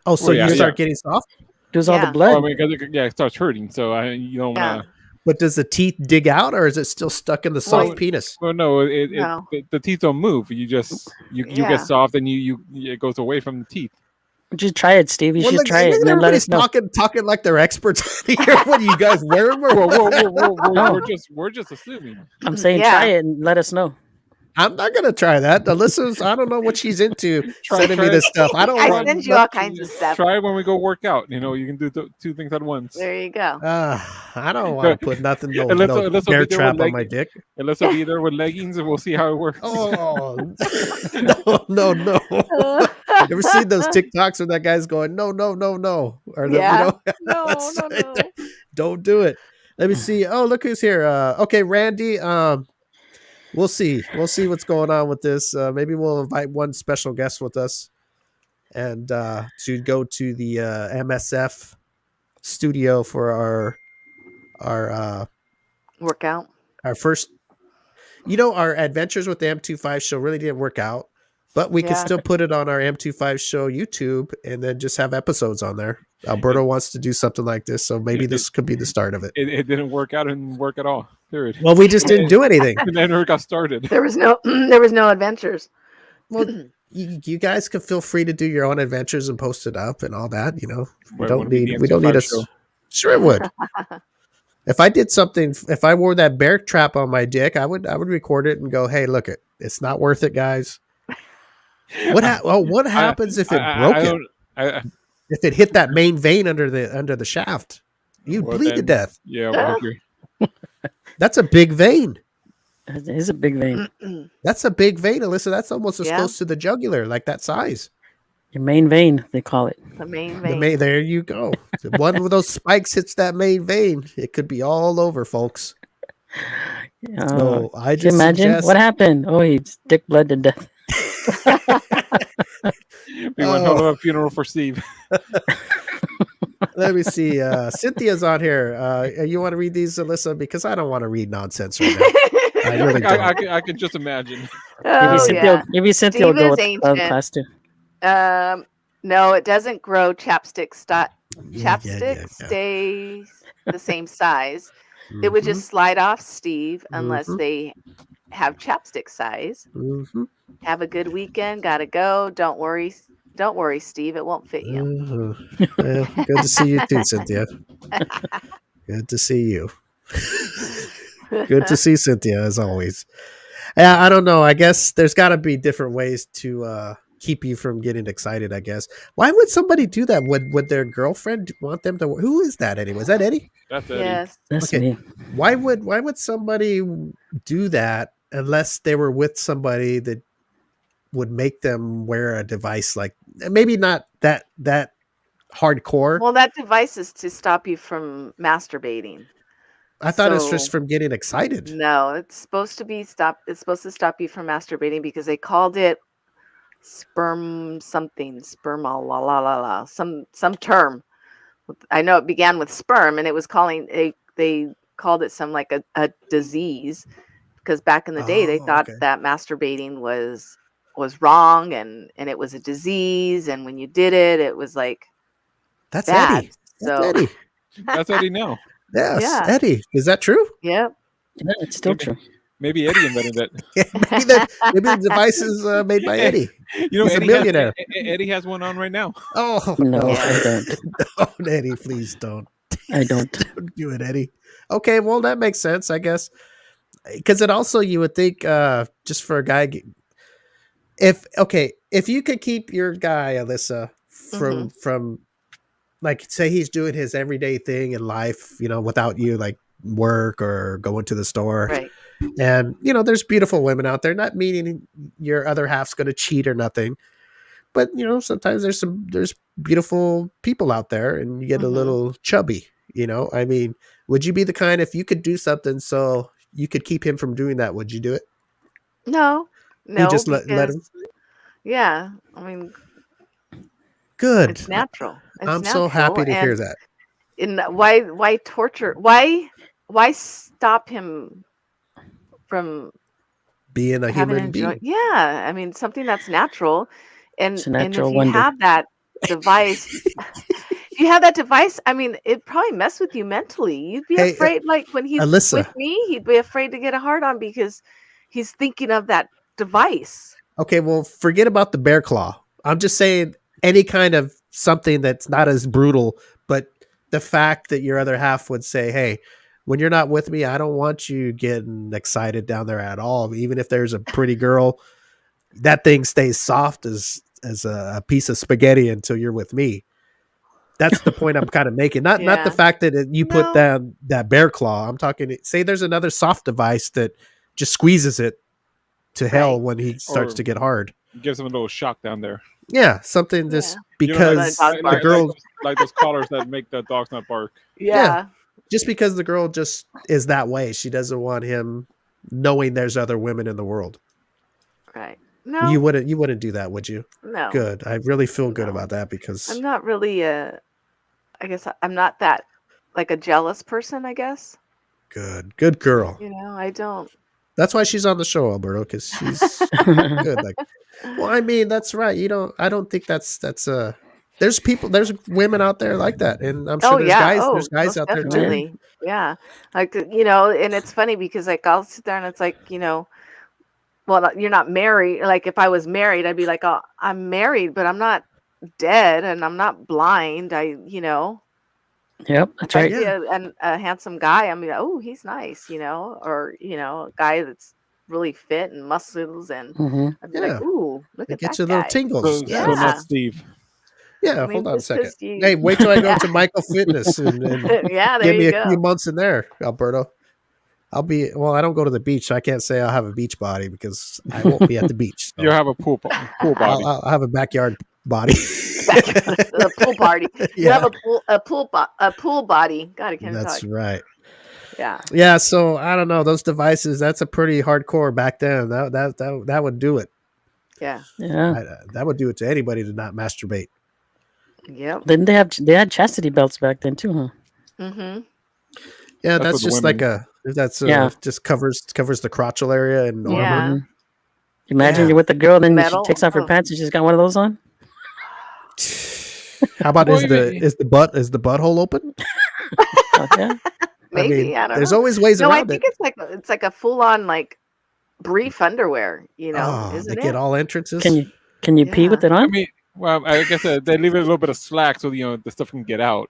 S6: Oh, so
S3: Well, yeah,
S6: you start
S3: yeah.
S6: getting soft?
S4: Does all
S5: Yeah.
S4: the blood?
S3: Oh, I mean, 'cause it starts hurting. So you don't.
S5: Yeah.
S6: But does the teeth dig out, or is it still stuck in the soft
S3: Well,
S6: penis?
S3: Well, no,
S5: No.
S3: the teeth don't move. You just you
S5: Yeah.
S3: get soft, and you it goes away from the teeth.
S4: Just try it, Steve. You should
S6: look,
S4: try it and then let
S6: everybody's
S4: us know.
S6: talking like they're experts here. What do you guys wear them?
S3: Whoa,
S6: Or?
S3: whoa, whoa, whoa, whoa,
S4: No.
S3: we're just assuming.
S4: I'm saying
S5: Yeah.
S4: try it and let us know.
S6: I'm not gonna try that. Alyssa's, I don't know what she's into
S3: Try-
S6: sending me
S3: try-
S6: this stuff. I don't
S5: I
S6: want
S5: send you all kinds of stuff.
S3: Try it when we go work out. You know, you can do two things at once.
S5: There you go.
S6: I don't want to put nothing, no,
S3: Unless-
S6: no
S3: unless I'll
S6: bear
S3: be there
S6: trap
S3: with
S6: on my dick.
S3: Unless I'll be there with leggings, and we'll see how it works.
S6: Oh no. You ever seen those TikToks where that guy's going, no, or the,
S5: Yeah.
S6: that's
S5: No.
S6: don't do it. Let me see. Oh, look who's here. Okay, Randy. We'll see what's going on with this. Maybe we'll invite one special guest with us, and to go to the MSF studio for our
S5: Workout.
S6: our first. Our adventures with the M25 show really didn't work out, but we can
S5: Yeah.
S6: still put it on our M25 show YouTube and then just have episodes on there. Alberto wants to do something like this, so maybe this could be the start of it.
S3: It didn't work out and work at all. Period.
S6: Well, we just didn't do anything.
S3: It never got started.
S5: There was no adventures.
S6: Well, you guys can feel free to do your own adventures and post it up and all that. We
S3: Wait,
S6: don't
S3: wouldn't it be
S6: need
S3: the
S6: we don't need
S3: M25
S6: a.
S3: show?
S6: Sure, it would. If I did something, if I wore that bear trap on my dick, I would record it and go, "Hey, look it, it's not worth it, guys." What happens if it broke it? If it hit that main vein under the shaft, you'd
S3: Well,
S6: bleed to
S3: then-
S6: death.
S3: Yeah, well, I agree.
S6: That's a big vein.
S4: It is a big vein.
S6: That's a big vein, Alyssa. That's almost as
S5: Yeah.
S6: close to the jugular, like that size.
S4: Your main vein, they call it.
S5: The main
S6: The
S5: vein.
S6: main, there you go. If one of those spikes hits that main vein, it could be all over, folks. So I
S4: Can you
S6: just
S4: imagine
S6: suggest,
S4: what happened? Oh, he's dick bled to death.
S3: We went home to a funeral for Steve.
S6: let me see. Cynthia's on here. You want to read these, Alyssa? Because I don't want to read nonsense right now. I really don't.
S3: I can just imagine.
S5: Oh, yeah.
S4: Maybe Cynthia will
S5: Steve
S4: go
S5: is
S4: with
S5: ancient.
S4: class too.
S5: No, it doesn't grow. Chapstick
S6: Yeah.
S5: stays the same size. It would just slide off Steve unless
S6: Mhm.
S5: they have chapstick size.
S6: Mhm.
S5: Have a good weekend. Gotta go. Don't worry, Steve. It won't fit you.
S6: Well, good to see you too, Cynthia. Good to see you. Good to see Cynthia as always. Yeah, I don't know. I guess there's got to be different ways to keep you from getting excited. I guess. Why would somebody do that? Would their girlfriend want them to? Who is that anyway? Is that Eddie?
S3: That's Eddie.
S5: Yes.
S4: That's
S6: Okay.
S4: me.
S6: Why would somebody do that unless they were with somebody that would make them wear a device like maybe not that hardcore?
S5: Well, that device is to stop you from masturbating.
S6: I thought it's
S5: so-
S6: just from getting excited.
S5: No, it's supposed to be stop. It's supposed to stop you from masturbating because they called it sperma la la la la some term. I know it began with sperm, and it was they called it some like a disease because back in the day they
S6: Oh,
S5: thought
S6: okay.
S5: that masturbating was wrong and it was a disease, and when you did it, it was like
S6: That's
S5: bad.
S6: Eddie. That's
S5: So
S6: Eddie.
S3: That's Eddie now.
S6: Yes,
S5: Yeah.
S6: Eddie. Is that true?
S5: yeah.
S4: Yeah, it's still true.
S3: Maybe Eddie invented it.
S6: maybe the device is made by Eddie.
S3: You know,
S6: He's a
S3: Eddie
S6: millionaire.
S3: Eddie has one on right now.
S6: Oh
S4: No,
S5: Yeah.
S4: I don't.
S6: don't, Eddie, please don't.
S4: I don't.
S6: Don't do it, Eddie. Okay, well that makes sense, I guess. Because it also you would think just for a guy, if you could keep your guy Alyssa from like say he's doing his everyday thing in life, without you like work or going to the store.
S5: Right.
S6: And there's beautiful women out there, not meaning your other half's going to cheat or nothing, but sometimes there's beautiful people out there, and you get a
S5: Mhm.
S6: little chubby. I mean, would you be the kind if you could do something so you could keep him from doing that? Would you do it?
S5: No.
S6: You just let him?
S5: because- Yeah, I mean
S6: Good.
S5: it's natural. It's
S6: I'm so
S5: natural,
S6: happy to hear
S5: and-
S6: that.
S5: And why torture? Why stop him from
S6: Being a
S5: having
S6: human being.
S5: Yeah, I mean something that's natural, and
S4: It's a
S5: and if
S4: natural
S5: you
S4: wonder.
S5: have that device, if you have that device, I mean, it probably mess with you mentally. You'd be
S6: Hey,
S5: afraid, like when he's
S6: Alyssa.
S5: with me, he'd be afraid to get a hard on because he's thinking of that device.
S6: Okay, well, forget about the bear claw. I'm just saying any kind of something that's not as brutal, but the fact that your other half would say, "Hey, when you're not with me, I don't want you getting excited down there at all. Even if there's a pretty girl, that thing stays soft as a piece of spaghetti until you're with me. That's the point I'm kind of making. Not the
S5: Yeah.
S6: fact that you put
S5: No.
S6: down that bear claw. I'm talking. Say there's another soft device that just squeezes it to hell
S5: Right.
S6: when he starts
S3: Or-
S6: to get hard.
S3: Gives them a little shock down there.
S6: Yeah, something just
S5: Yeah.
S3: You know,
S6: because
S5: dog
S6: the
S5: barks.
S6: girl.
S3: like those collars that make the dogs not bark.
S5: Yeah.
S6: Just because the girl just is that way, she doesn't want him knowing there's other women in the world.
S5: Right. No.
S6: You wouldn't do that, would you?
S5: No.
S6: Good. I really feel good
S5: No.
S6: about that because
S5: I'm not really I guess I'm not that like a jealous person, I guess.
S6: good girl.
S5: You know, I don't.
S6: That's why she's on the show, Alberto, because she's good. Like, well, I mean, that's right. I don't think that's there's women out there like that, and I'm sure
S5: Oh yeah.
S6: there's guys
S5: most
S6: out there too.
S5: definitely. Yeah. Like and it's funny because like I'll sit there and it's like well, you're not married. Like if I was married, I'd be like, oh, I'm married, but I'm not dead and I'm not blind.
S4: Yep, that's
S5: If I
S4: right.
S5: see a handsome guy, I'm like, oh, he's nice, or a guy that's really fit and muscles, and
S4: hmm
S5: I'd be
S6: Yeah.
S5: like, ooh, look
S6: It
S5: at
S6: gets
S5: that
S6: you a little
S5: guy.
S6: tingles.
S3: So
S5: Yeah.
S3: not Steve.
S6: Yeah,
S5: I mean,
S6: hold on a
S5: just
S6: second.
S5: 'cause you-
S6: Hey, wait till I go
S5: Yeah.
S6: to Michael Fitness and
S5: Yeah, there
S6: give me
S5: you
S6: a few
S5: go.
S6: months in there, Alberto. I don't go to the beach. So I can't say I'll have a beach body because I won't be at the beach. So
S3: You have a pool body.
S6: I'll have a backyard body.
S5: A pool party. You
S6: Yeah.
S5: have a pool body. God, I can't
S6: That's
S5: talk.
S6: right.
S5: Yeah.
S6: Yeah, so I don't know those devices. That's a pretty hardcore back then. That would do it.
S5: Yeah.
S4: Yeah.
S6: That would do it to anybody to not masturbate.
S5: Yep.
S4: Didn't they had chastity belts back then too, huh?
S5: Mm-hmm.
S6: Yeah,
S3: That's
S6: that's
S3: for the
S6: just
S3: women.
S4: Yeah.
S6: just covers the crotchal area and armor.
S5: Yeah.
S4: Mhm. Imagine
S6: Yeah.
S4: you're with a girl, then
S5: Metal.
S4: she takes off her
S5: Oh.
S4: pants and she's got one of those on.
S6: How about
S3: Well,
S6: is the butthole open?
S4: Oh, yeah.
S5: Maybe I don't
S6: there's
S5: know.
S6: always ways
S5: No, I
S6: around
S5: think
S6: it.
S5: it's like a full on like brief underwear.
S6: Oh, they
S5: isn't
S6: get
S5: it?
S6: all entrances.
S4: Can you pee with it
S3: I
S4: on?
S3: mean, well, I guess they leave it a little bit of slack so the stuff can get out.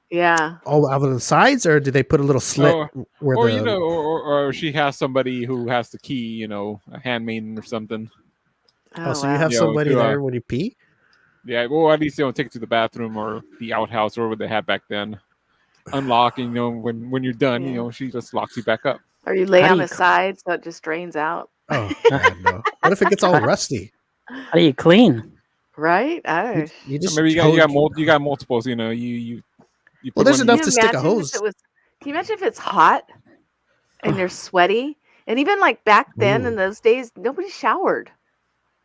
S5: Yeah.
S6: Oh, out on the sides, or do they put a little slit where
S3: Or
S6: the?
S3: or she has somebody who has the key, a handmaiden or something.
S6: Oh, so you
S5: wow.
S6: have
S3: Yeah,
S6: somebody
S3: to,
S6: there when you pee?
S3: Yeah, well, at least take it to the bathroom or the outhouse or what they had back then. Unlock, and when you're done,
S5: Yeah.
S3: she just locks you back up.
S5: Or you lay
S4: How do
S5: on
S4: you
S5: the side so it just drains out.
S6: Oh, God, no. What if it gets all rusty?
S4: How do you clean?
S5: Right?
S6: You just
S3: Maybe you got multiples. You
S6: Well,
S3: put
S6: there's
S3: one-
S6: enough
S5: Can
S6: to
S5: you
S6: stick a
S5: imagine if
S6: hose.
S5: it was? Can you imagine if it's hot and you're sweaty? And even like back then in
S6: Ooh.
S5: those days, nobody showered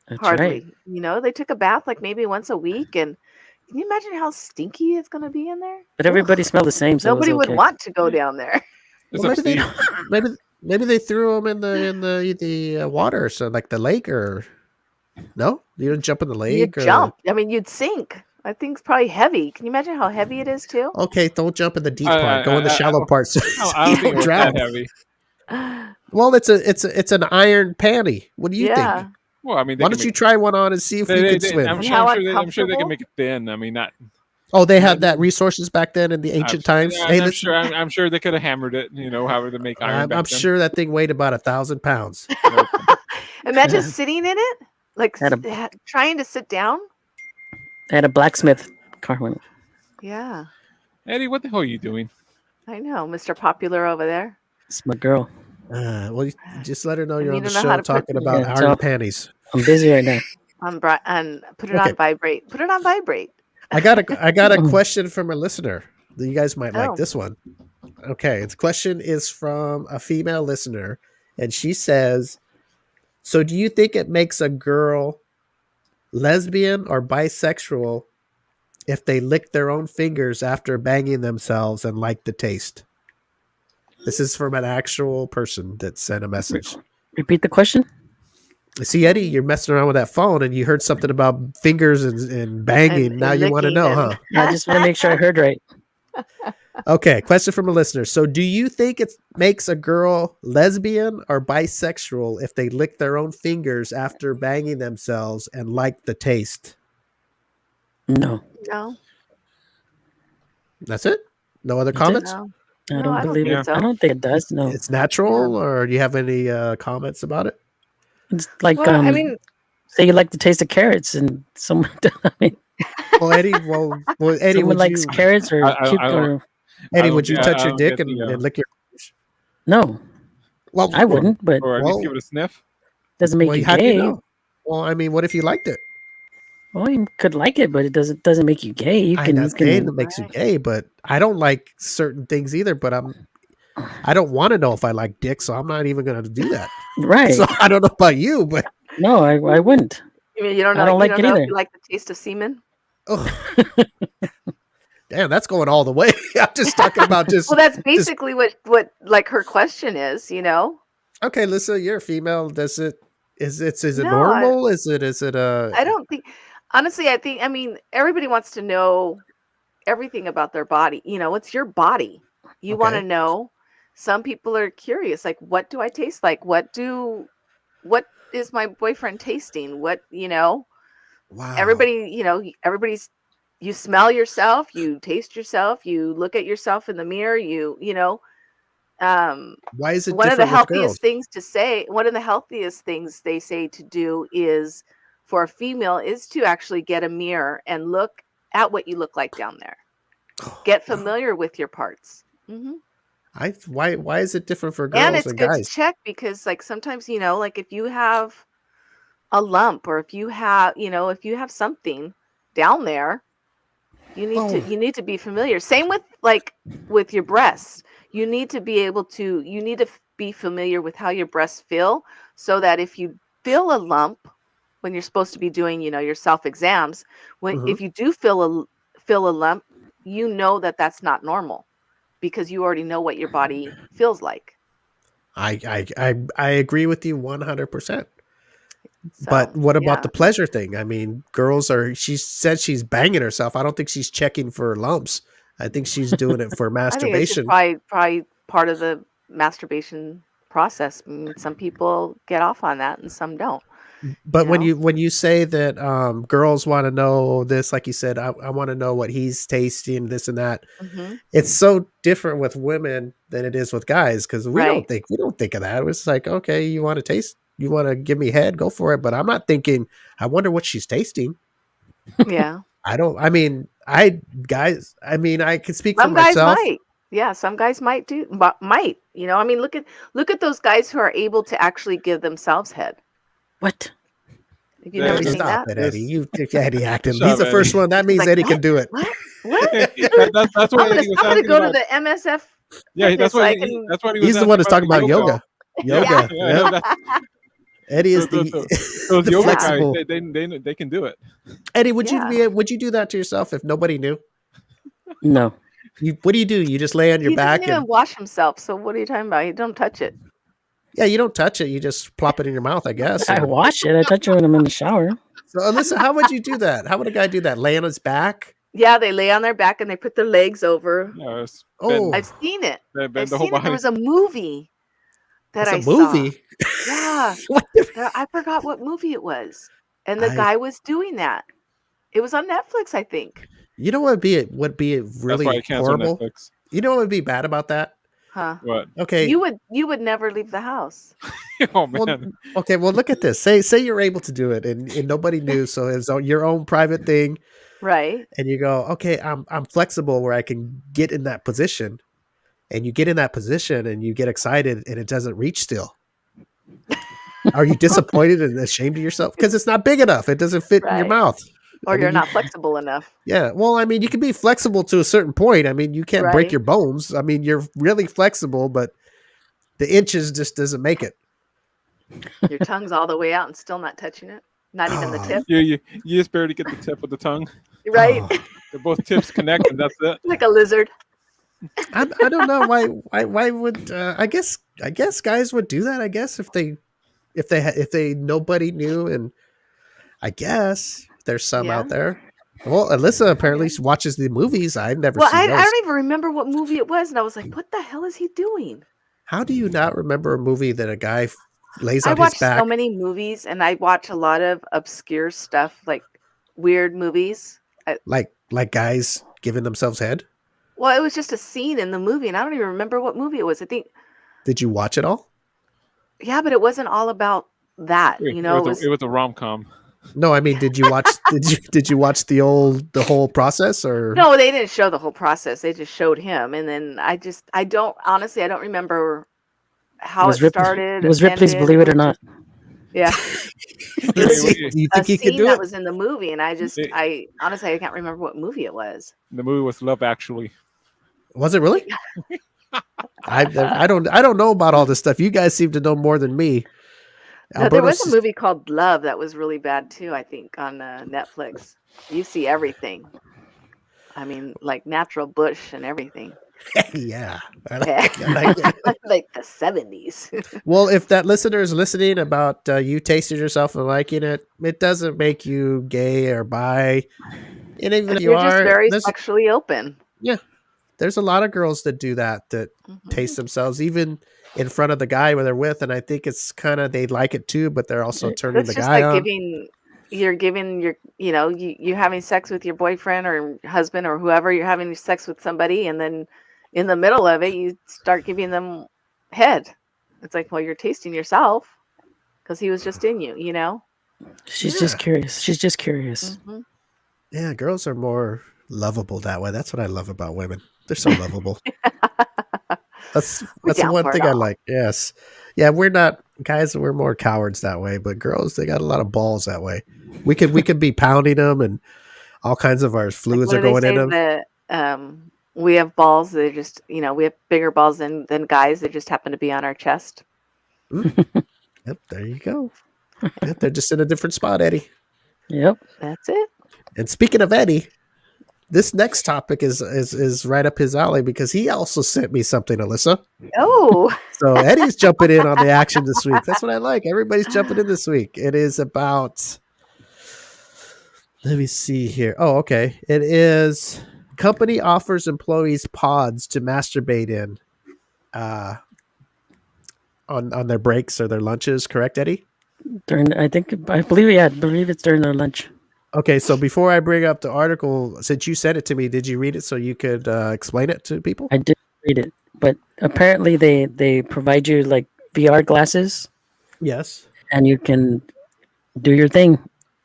S4: That's
S5: hardly.
S4: right.
S5: They took a bath like maybe once a week. And can you imagine how stinky it's going to be in there?
S4: But everybody
S5: Ugh.
S4: smelled the same, so
S5: Nobody
S4: it was
S5: would
S4: okay.
S5: want to go down there.
S3: It's
S6: Well,
S3: up Steve.
S6: maybe they threw them in the water, so like the lake or no, you didn't jump in the lake.
S5: You'd
S6: or
S5: jump. I mean, you'd sink. I think it's probably heavy. Can you imagine how heavy it is too?
S6: Okay, don't jump in the deep part. Go in the
S3: I
S6: shallow part. So
S3: I
S6: you
S3: don't think it was
S6: drown.
S3: that heavy.
S6: Well, it's an iron panty. What do you
S5: Yeah.
S6: think?
S3: Well, I mean,
S6: Why don't you try one on and see if you can swim?
S3: I'm
S5: And
S3: sure,
S5: how
S3: I'm sure they
S5: uncomfortable?
S3: can make it thin. I mean, not.
S6: Oh, they had that resources back then in the ancient times. Hey,
S3: I'm
S6: listen,
S3: sure. I'm sure they could have hammered it. However they make iron.
S6: I'm
S3: back then.
S6: sure that thing weighed about 1,000 pounds.
S5: Imagine sitting in it, like
S4: Had a-
S5: trying to sit down.
S4: They had a blacksmith car one.
S5: Yeah,
S3: Eddie, what the hell are you doing?
S5: I know, Mr. Popular over there.
S4: It's my girl.
S6: Well, you just let her know
S5: And
S6: you're
S5: you
S6: on the
S5: don't know how
S6: show
S5: to put-
S6: talking about
S4: Yeah,
S6: iron
S4: tell-
S6: panties.
S4: I'm busy right now.
S5: And put it
S6: Okay.
S5: on vibrate. Put it on vibrate.
S6: I got a question from a listener. You guys might like
S5: Oh.
S6: this one. Okay, the question is from a female listener, and she says, "So, do you think it makes a girl lesbian or bisexual if they lick their own fingers after banging themselves and like the taste?" This is from an actual person that sent a message.
S4: Repeat the question.
S6: See, Eddie, you're messing around with that phone, and you heard something about fingers and banging.
S5: And
S6: now you want to
S5: licking
S6: know,
S5: and-
S6: huh?
S4: I just want to make sure I heard right.
S6: Okay, question from a listener. So, do you think it makes a girl lesbian or bisexual if they lick their own fingers after banging themselves and like the taste?
S4: No.
S5: No,
S6: That's it? No other
S4: That's it.
S6: comments?
S5: no.
S4: I
S5: No,
S4: don't
S5: I don't
S4: believe
S5: think
S4: it.
S5: so.
S4: I don't think it does. No,
S6: It's natural, or do you have any comments about it?
S4: it's like
S5: Well, I mean,
S4: say you like the taste of carrots, and someone, I mean,
S6: Well, Eddie, Eddie,
S4: someone likes carrots or
S3: I don't.
S4: or
S6: Eddie, would you touch
S3: I
S6: your
S3: don't
S6: dick
S3: get the.
S6: and lick your?
S4: no,
S6: Well,
S4: I wouldn't. But
S3: Or at least
S6: well,
S3: give it a sniff.
S4: doesn't make you
S6: how do you
S4: gay.
S6: know? Well, I mean, what if you liked it?
S4: Well, you could like it, but it doesn't make you gay. You
S6: I'm
S4: can
S6: not saying it makes you
S5: Right.
S6: gay, but I don't like certain things either. But I don't want to know if I like dick, so I'm not even going to do that.
S4: right.
S6: So I don't know about you, but
S4: No, I wouldn't.
S5: you mean you don't
S4: I
S5: know?
S4: don't
S5: You
S4: like
S5: don't
S4: it
S5: know if
S4: either.
S5: you like the taste of semen?
S6: oh, damn, that's going all the way. I'm just talking about just.
S5: Well, that's
S6: just
S5: basically what like her question is.
S6: okay, Lisa, you're a female. Does it? Is it
S5: No,
S6: normal? Is it
S5: I don't think. Honestly, I mean, everybody wants to know everything about their body. It's your body. You want to
S6: okay?
S5: know. Some people are curious, like, what do I taste like? What is my boyfriend tasting?
S6: Wow.
S5: Everybody's, you smell yourself, you taste yourself, you look at yourself in the mirror,
S6: Why is it
S5: one of the
S6: different with girls?
S5: one of the healthiest things they say to do is for a female is to actually get a mirror and look at what you look like down there. Get familiar with your parts.
S6: Why is it different for
S5: And
S6: girls
S5: it's
S6: and
S5: good to
S6: guys?
S5: check because like sometimes, like if you have a lump or if you have something down there, you need to be familiar. Same with like with your breasts. You need to be familiar with how your breasts feel so that if you feel a lump when you're supposed to be doing, your self exams, if you do feel a lump, you know that that's not normal because you already know what your body feels like.
S6: I agree with you 100%.
S5: So,
S6: But what about
S5: yeah.
S6: the pleasure thing? I mean, she said she's banging herself. I don't think she's checking for lumps. I think she's doing it for
S5: I think it's just
S6: masturbation.
S5: probably part of the masturbation process. Some people get off on that and some don't.
S6: But
S5: You know?
S6: when you say that girls want to know this, like you said, I want to know what he's tasting, this and that.
S5: hmm
S6: It's so different with women than it is with guys because we
S5: Right.
S6: don't think of that. It's like, okay, you want to taste, you want to give me head, go for it. But I'm not thinking. I wonder what she's tasting.
S5: Yeah.
S6: I don't. I mean, I guys. I mean, I can speak for
S5: Some guys
S6: myself.
S5: might. Yeah, some guys might do, but might. I mean, look at those guys who are able to actually give themselves head.
S4: What?
S5: Have you never
S3: Eddie,
S5: seen
S6: Stop
S5: that?
S6: it, Eddie. You Eddie acting.
S3: Shut
S6: He's
S3: up,
S6: the first
S3: Eddie.
S6: one. That
S5: He's
S6: means
S5: like,
S6: Eddie
S5: what?
S6: can do it.
S5: What?
S3: That's what Eddie was
S5: I'm gonna
S3: asking
S5: go to
S3: about.
S5: the MSF
S3: Yeah, that's
S5: fitness so
S3: what
S5: I
S3: he,
S5: can.
S3: that's what he was.
S6: He's the
S3: asking
S6: one that's
S3: about
S6: talking about yoga. Yoga.
S3: Yeah,
S6: Yeah.
S3: that's,
S6: Eddie is
S3: those, those
S6: the
S3: yoga
S6: flexible.
S3: guys. They can do it.
S6: Eddie,
S5: Yeah.
S6: would you do that to yourself if nobody knew?
S4: No.
S6: What do? You just lay on your
S5: He doesn't
S6: back
S5: even
S6: and
S5: wash himself. So what are you talking about? You don't touch it.
S6: yeah, you don't touch it. You just plop it in your mouth, I guess.
S4: I wash it. I touch it when I'm in the shower.
S6: So, Alyssa, how would you do that? How would a guy do that? Lay on his back?
S5: Yeah, they lay on their back and they put their legs over.
S3: Yeah, it's
S6: Oh,
S5: I've seen it.
S3: bend
S5: I've
S3: the whole
S5: seen it. There
S3: body.
S5: was a movie that
S6: it's a
S5: I saw.
S6: movie.
S5: Yeah,
S6: What the-
S5: I forgot what movie it was, and the
S6: I-
S5: guy was doing that. It was on Netflix, I think.
S6: You know what would be
S3: That's why
S6: really
S3: I canceled
S6: horrible?
S3: Netflix.
S6: You know what would be bad about that?
S5: Huh?
S3: What?
S6: Okay.
S5: You would never leave the house.
S3: Oh man.
S6: Well, look at this. Say you're able to do it and nobody knew, so it's your own private thing.
S5: Right.
S6: And you go, okay, I'm flexible where I can get in that position. And you get in that position and you get excited and it doesn't reach still. Are you disappointed and ashamed of yourself? Because it's not big enough. It doesn't fit in your
S5: Right.
S6: mouth.
S5: Or
S6: I mean,
S5: you're not flexible enough.
S6: Yeah. Well, I mean, you can be flexible to a certain point. I mean, you can't break
S5: Right.
S6: your bones. I mean, you're really flexible, but the inches just doesn't make it.
S5: Your tongue's all the way out and still not touching it. Not even the
S6: Oh.
S5: tip.
S3: You just barely get the tip of the tongue.
S5: Right.
S6: Oh.
S3: They're both tips connect, and that's it.
S5: Like a lizard.
S6: I don't know why would I guess guys would do that. I guess if they nobody knew, and I guess there's some
S5: Yeah.
S6: out there. Well, Alyssa apparently watches the movies. I've never
S5: Well,
S6: seen
S5: I
S6: those.
S5: don't even remember what movie it was, and I was like, "What the hell is he doing?"
S6: How do you not remember a movie that a guy lays
S5: I
S6: on his
S5: watch
S6: back?
S5: so many movies, and I watch a lot of obscure stuff, like weird movies.
S6: Like guys giving themselves head?
S5: Well, it was just a scene in the movie, and I don't even remember what movie it was. I think,
S6: Did you watch it all?
S5: yeah, but it wasn't all about that.
S3: It,
S5: You
S3: it
S5: know,
S3: was a rom com.
S6: No, I mean, did you watch? Did you watch the whole process or?
S5: no, they didn't show the whole process. They just showed him, and then I don't honestly, I don't remember how it started.
S4: It was Ripley's
S5: ended.
S4: Believe It or Not.
S5: Yeah,
S6: Let's see.
S3: It-
S6: Do you
S5: a
S6: think he could
S5: scene
S6: do
S5: that
S6: it?
S5: was in the movie, and
S3: It-
S5: I honestly, I can't remember what movie it was.
S3: The movie was Love Actually.
S6: Was it really? I don't know about all this stuff. You guys seem to know more than me.
S5: No, there was
S6: Alberto's-
S5: a movie called Love that was really bad too. I think on Netflix. You see everything. I mean, like natural bush and everything.
S6: yeah. I
S5: Yeah.
S6: like it.
S5: Like the 70s.
S6: Well, if that listener is listening about you tasting yourself and liking it, it doesn't make you gay or bi. And even if you
S5: You're just
S6: are,
S5: very
S6: there's,
S5: sexually open.
S6: there's a lot of girls that do that
S5: Mhm.
S6: taste themselves even in front of the guy where they're with, and I think it's kind of they like it too, but they're also turning
S5: That's
S6: the
S5: just
S6: guy
S5: like
S6: on.
S5: you're giving your, you're having sex with your boyfriend or husband or whoever, you're having sex with somebody, and then in the middle of it, you start giving them head. It's like, well, you're tasting yourself because he was just in you, you know?
S4: She's just curious. She's just curious.
S5: Mhm.
S6: Yeah, girls are more lovable that way. That's what I love about women. They're so lovable. That's
S5: We're
S6: the
S5: down
S6: one
S5: for it
S6: thing I
S5: all.
S6: like. Yes. Yeah, we're not guys, we're more cowards that way, but girls, they got a lot of balls that way. We could be pounding them and all kinds of our
S5: Like,
S6: fluids
S5: what
S6: are
S5: do they
S6: going in
S5: say?
S6: them.
S5: We have balls. They just, we have bigger balls than guys. They just happen to be on our chest.
S6: Yep, there you go. Yep, they're just in a different spot, Eddie.
S4: Yep.
S5: That's it.
S6: And speaking of Eddie, this next topic is right up his alley because he also sent me something, Alyssa.
S5: Oh,
S6: So Eddie's jumping in on the action this week. That's what I like. Everybody's jumping in this week. It is about. Let me see here. Oh, okay. It is company offers employees pods to masturbate in, on their breaks or their lunches. Correct, Eddie?
S4: I believe it's during their lunch.
S6: Okay. So before I bring up the article, since you sent it to me, did you read it so you could explain it to people?
S4: I did read it, but apparently they provide you like VR glasses,
S6: Yes.
S4: and you can do your thing,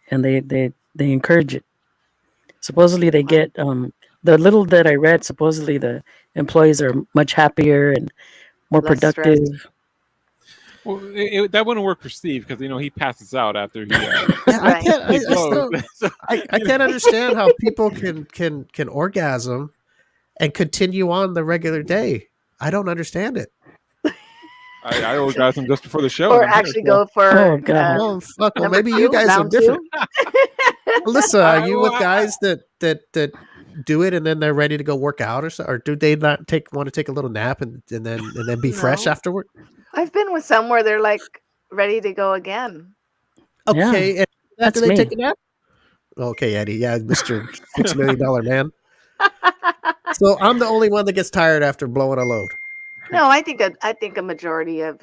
S4: and they encourage it. Supposedly they get the little that I read. Supposedly the employees are much happier and more
S5: Less
S4: productive.
S5: stressed.
S3: Well, that wouldn't work for Steve because he passes out after he.
S6: Yeah, I
S5: Right.
S6: can't. I,
S3: he
S6: still,
S3: blows. So,
S6: I can't understand how people can orgasm and continue on the regular day. I don't understand it.
S3: I orgasm just before the show.
S5: Or
S3: and I'm here,
S5: actually
S3: so-
S5: go for
S4: Oh, God.
S6: Oh fuck! Well,
S5: number
S6: maybe you
S5: two,
S6: guys are
S5: round
S6: different. Alyssa, are you with
S3: Well,
S6: guys that do it and then they're ready to go work out or so, or do they not want to take a little nap and then be fresh
S5: No.
S6: afterward?
S5: I've been with some where they're like ready to go again.
S6: Okay, and
S4: That's
S6: after they
S4: me.
S6: take a nap. Okay, Eddie. Yeah, Mister $6 million man. So I'm the only one that gets tired after blowing a load.
S5: No, I think a majority of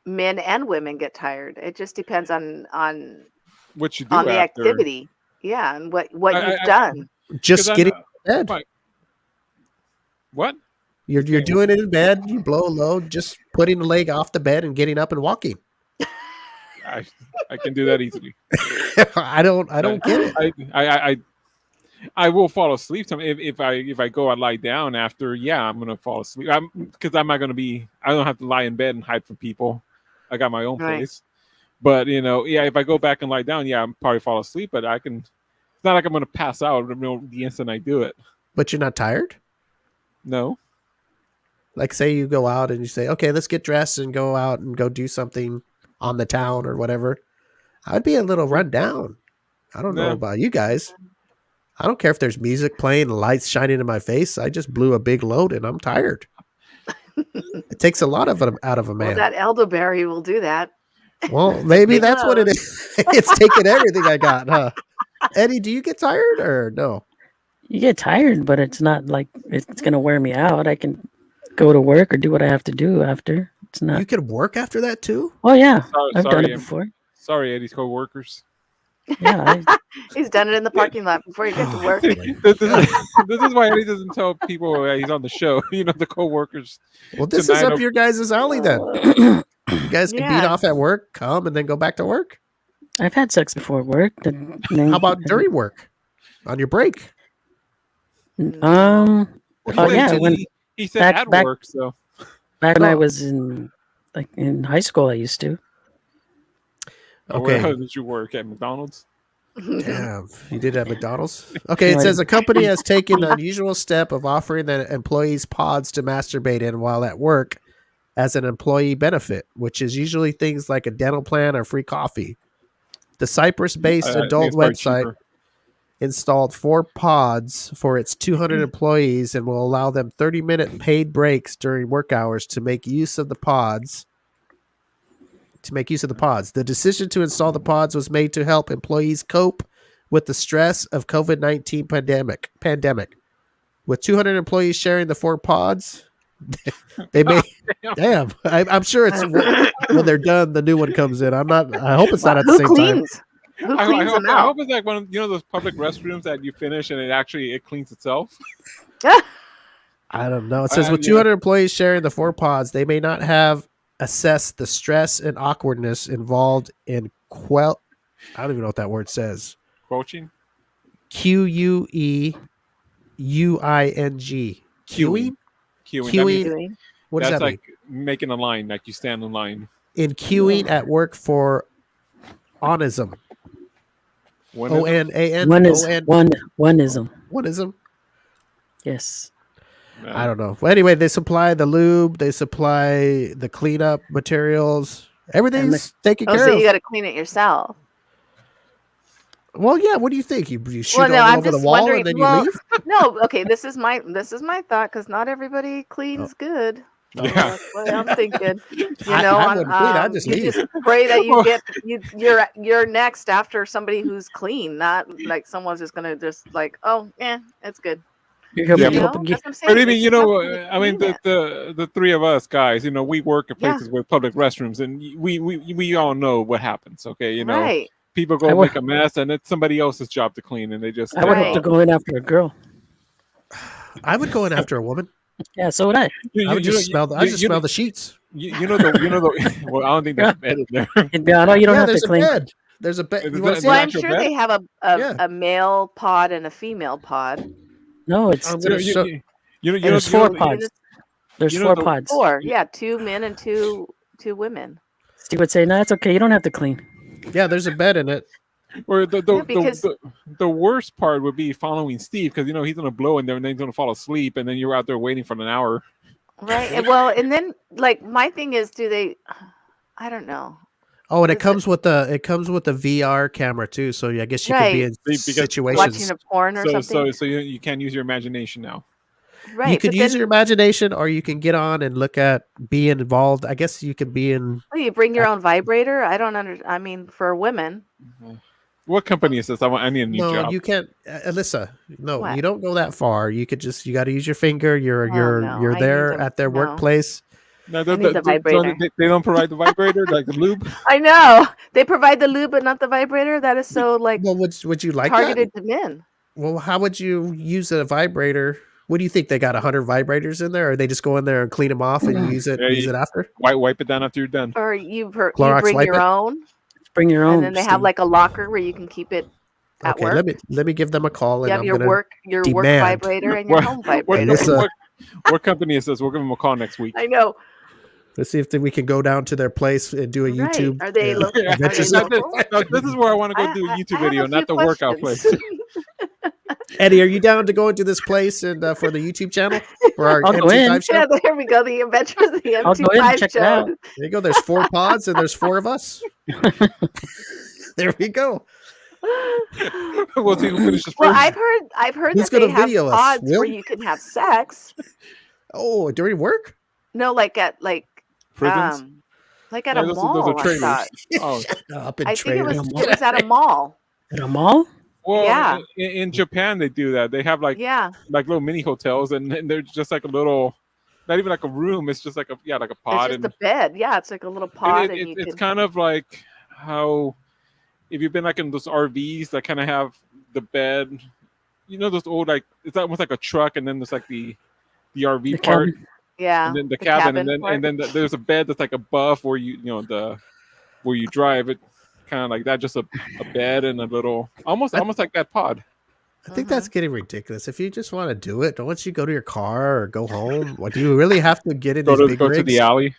S5: men and women get tired. It just depends on
S3: what you do
S5: the
S3: after.
S5: activity. Yeah, and what
S3: I-
S5: you've
S3: I-
S5: done.
S6: Just
S3: 'Cause I
S6: getting
S3: know-
S6: in bed.
S3: Right. What?
S6: You're doing it in bed. You blow a load, just putting the leg off the bed and getting up and walking.
S3: I can do that easily.
S6: I don't get it.
S3: I will fall asleep. If I go and lie down after, I'm gonna fall asleep. Because I'm not gonna be. I don't have to lie in bed and hide from people. I got my own
S5: Right.
S3: place. But if I go back and lie down, I'm probably fall asleep. But I can. It's not like I'm gonna pass out. The instant I do it.
S6: But you're not tired?
S3: No.
S6: Like say you go out and you say, okay, let's get dressed and go out and go do something on the town or whatever. I'd be a little run down. I don't know
S3: No.
S6: about you guys. I don't care if there's music playing and lights shining in my face. I just blew a big load and I'm tired. It takes a lot of it out of a
S5: Well,
S6: man.
S5: that elderberry will do that.
S6: Well, maybe
S5: Big
S6: that's what it
S5: load.
S6: is. It's taking everything I got, huh? Eddie, do you get tired or no?
S4: You get tired, but it's not like it's gonna wear me out. I can go to work or do what I have to do after. It's not.
S6: You could work after that too?
S4: Oh yeah,
S3: Sorry,
S4: I've done
S3: sorry,
S4: it before.
S3: Sorry, Eddie's co-workers.
S4: Yeah,
S5: He's done it in the parking lot before he gets to work.
S3: This is why Eddie doesn't tell people he's on the show. The co-workers.
S6: Well, this
S3: Tonight
S6: is up
S3: of-
S6: your guys' alley then. You guys can beat
S5: Yeah.
S6: off at work, come, and then go back to work.
S4: I've had sex before work.
S6: How about during work? On your break?
S4: Oh yeah,
S3: He-
S4: when
S3: he said at
S4: back-
S3: work. So
S4: back when I
S6: No.
S4: was in high school, I used to.
S6: Okay.
S3: Where did you work at McDonald's?
S6: Damn, you did at McDonald's? Okay, it
S4: No,
S6: says a company has taken the unusual step of offering their employees pods to masturbate in while at work as an employee benefit, which is usually things like a dental plan or free coffee. The Cyprus-based
S3: I think
S6: adult
S3: it's probably
S6: website
S3: cheaper.
S6: installed 4 pods for its 200 employees and will allow them 30-minute paid breaks during work hours to make use of the pods. The decision to install the pods was made to help employees cope with the stress of COVID-19 pandemic. With 200 employees sharing the 4 pods, they may. Damn, I'm sure it's when they're done, the new one comes in. I hope it's not at the
S5: Who
S6: same
S5: cleans?
S6: time.
S5: Who
S3: I
S5: cleans them
S3: I
S5: out?
S3: hope it's like one of those public restrooms that you finish and it cleans itself.
S6: I don't know. It says with
S3: yeah.
S6: 200 employees sharing the 4 pods, they may not have assessed the stress and awkwardness involved in I don't even know what that word says.
S3: Quoting?
S6: QUEUING. Queuing?
S3: Queuing.
S6: Queuing. What does
S3: That's
S6: that
S3: like making a line, like you stand in line.
S6: mean? In queuing at work for onism.
S3: When is it?
S6: ONAN.
S4: One is oneism.
S6: Onism.
S4: Yes.
S6: I don't know. Well, anyway, they supply the lube. They supply the cleanup materials. Everything's taken
S5: Oh,
S6: care
S5: so
S6: of.
S5: you got to clean it yourself.
S6: Well, yeah. What do you think? You shoot
S5: Well, no,
S6: all
S5: I'm
S6: over the
S5: just
S6: wall
S5: wondering.
S6: and then
S5: Well,
S6: you leave?
S5: no, okay. This is my thought because not everybody cleans good. So
S3: Yeah.
S5: that's what I'm thinking. You
S6: I
S5: know,
S6: wouldn't clean, I'd just
S5: you
S6: leave.
S5: just pray that you get you're next after somebody who's clean, not like someone's just gonna just like, oh, it's good.
S4: You're helping,
S3: Yeah,
S5: You know?
S4: helping
S5: That's what I'm
S3: But
S5: saying.
S3: I
S5: They
S3: mean,
S5: just help you
S3: I mean,
S5: clean it.
S3: the three of us guys, we work at
S5: Yeah.
S3: places with public restrooms, and we all know what happens. Okay,
S5: Right.
S3: people
S4: I
S3: go
S4: would-
S3: make a mess, and it's somebody else's job to clean, and they just.
S4: I would
S5: Right.
S4: have to go in after a girl.
S6: I would go in after a woman.
S4: Yeah, so would I.
S6: I would just smell. I just smell the sheets.
S3: the. Well, I don't think there's a bed in there.
S4: Yeah, no, you don't
S6: Yeah,
S4: have to
S6: there's a
S4: clean.
S6: bed. There's a bed.
S3: Is
S6: You
S3: it
S6: want
S3: that-
S6: to
S5: Well,
S6: see?
S5: I'm
S3: actual
S5: sure
S3: bed?
S5: they have
S6: Yeah.
S5: a male pod and a female pod.
S4: No, it's
S6: I'm gonna show.
S4: there's 4 pods. There's
S3: you know
S4: 4
S3: the-
S4: pods.
S5: 4, yeah, 2 men and two women.
S4: Steve would say, "No, it's okay. You don't have to clean."
S6: Yeah, there's a bed in it.
S3: Or
S5: because-
S3: the worst part would be following Steve because he's gonna blow in there and then he's gonna fall asleep and then you're out there waiting for an hour.
S5: Right. And well, and then like my thing is, do they? I don't know.
S6: Oh, and it
S5: Is
S6: comes with the VR camera too. So I guess you could be in
S3: Because
S6: situations.
S5: Watching a porn or something.
S3: So you can't use your imagination now.
S5: Right.
S6: You could
S5: but
S6: use
S5: then-
S6: your imagination, or you can get on and look at being involved. I guess you could be in.
S5: Oh, you bring your own vibrator? I don't understand. I mean, for women.
S3: What company is this? I need a new
S6: No,
S3: job.
S6: you can't, Alyssa. No,
S5: What?
S6: you don't go that far. You could just. You got to use your finger. You're
S5: no,
S6: you're
S5: I
S6: there
S5: need to-
S6: at their
S5: no.
S6: workplace.
S3: No,
S5: I need the vibrator.
S3: They don't provide the vibrator like the lube.
S5: I know they provide the lube, but not the vibrator. That is so like
S6: Well, would you like
S5: targeted
S6: that?
S5: to men.
S6: Well, how would you use a vibrator? What do you think? They got 100 vibrators in there, or they just go in there and clean them off and you use it
S3: Yeah,
S6: use it after?
S3: Wipe it down after you're done.
S5: Or you
S6: Clorox
S5: bring
S6: wipe
S5: your
S6: it?
S5: own,
S4: Bring your own.
S5: and then they have
S4: Steve.
S5: like a locker where you can keep it at
S6: Okay,
S5: work.
S6: let me give them a call,
S5: You
S6: and
S5: have
S6: I'm
S5: your
S6: gonna.
S5: work
S6: demand-
S5: vibrator and your
S3: What-
S5: home
S3: What,
S5: vibrator.
S6: Alyssa.
S3: what company is this? We'll give them a call next week.
S5: I know.
S6: Let's see if we can go down to their place and do a
S5: Right.
S6: YouTube.
S5: Are they local?
S3: Yeah,
S5: Are they
S6: Adventures.
S5: local?
S3: No, this is where I want to go do a YouTube video, not the workout place.
S6: Eddie, are you down to go into this place and for the YouTube channel for our
S4: I'll go in.
S6: M25 show?
S5: Yeah, there we go. The Adventures of the
S4: I'll go in and
S5: M25
S4: check it
S5: show.
S4: out.
S6: There you go. There's 4 pods and there's 4 of us. There we go.
S3: We'll see who finishes
S5: Well,
S3: first.
S5: I've heard
S6: Who's
S5: that they
S6: gonna
S5: have
S6: video us?
S5: pods where
S6: Will?
S5: you can have sex.
S6: Oh, during work?
S5: No, like at
S3: Prisons?
S5: like at
S3: Yeah,
S5: a
S3: those are
S5: mall. I
S3: trailers.
S5: thought.
S3: Oh,
S6: Up in
S5: I think it
S6: trailers.
S5: was at a mall.
S4: At a mall?
S3: well,
S5: Yeah.
S3: in Japan they do that. They have like
S5: Yeah,
S3: little mini hotels, and they're just like a little, not even like a room. It's just like a
S5: it's
S3: pod,
S5: just
S3: and
S5: a bed. Yeah, it's like a little pod, and you
S3: it's
S5: can.
S3: kind of like how if you've been like in those RVs that kind of have the bed, those old, like, it's almost like a truck, and then there's like the RV
S4: The
S3: part,
S4: cabin.
S5: Yeah.
S3: and then the cabin, and
S5: part.
S3: then there's a bed that's like above where where you drive it, kind of like that, just a bed and a little almost like that pod.
S6: I think that's getting ridiculous. If you just want to do it, don't you go to your car or go home? What do you really have to get in these big
S3: Go
S6: rigs?
S3: to the alley.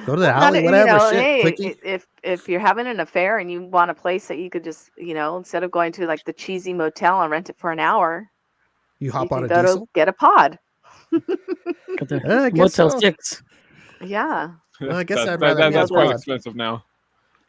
S6: Go to the alley, whatever. Shit,
S5: hey,
S6: quickie.
S5: if you're having an affair and you want a place that you could just, instead of going to like the cheesy motel and rent it for an hour,
S6: You hop
S5: you
S6: on
S5: can
S6: a
S5: go
S6: diesel.
S5: to get a pod.
S4: Got the
S6: I guess
S4: Motel
S6: so.
S4: 6.
S5: Yeah.
S6: Well, I guess
S3: That-
S6: I'd rather
S3: that's
S6: get
S3: quite
S6: pod.
S3: expensive now.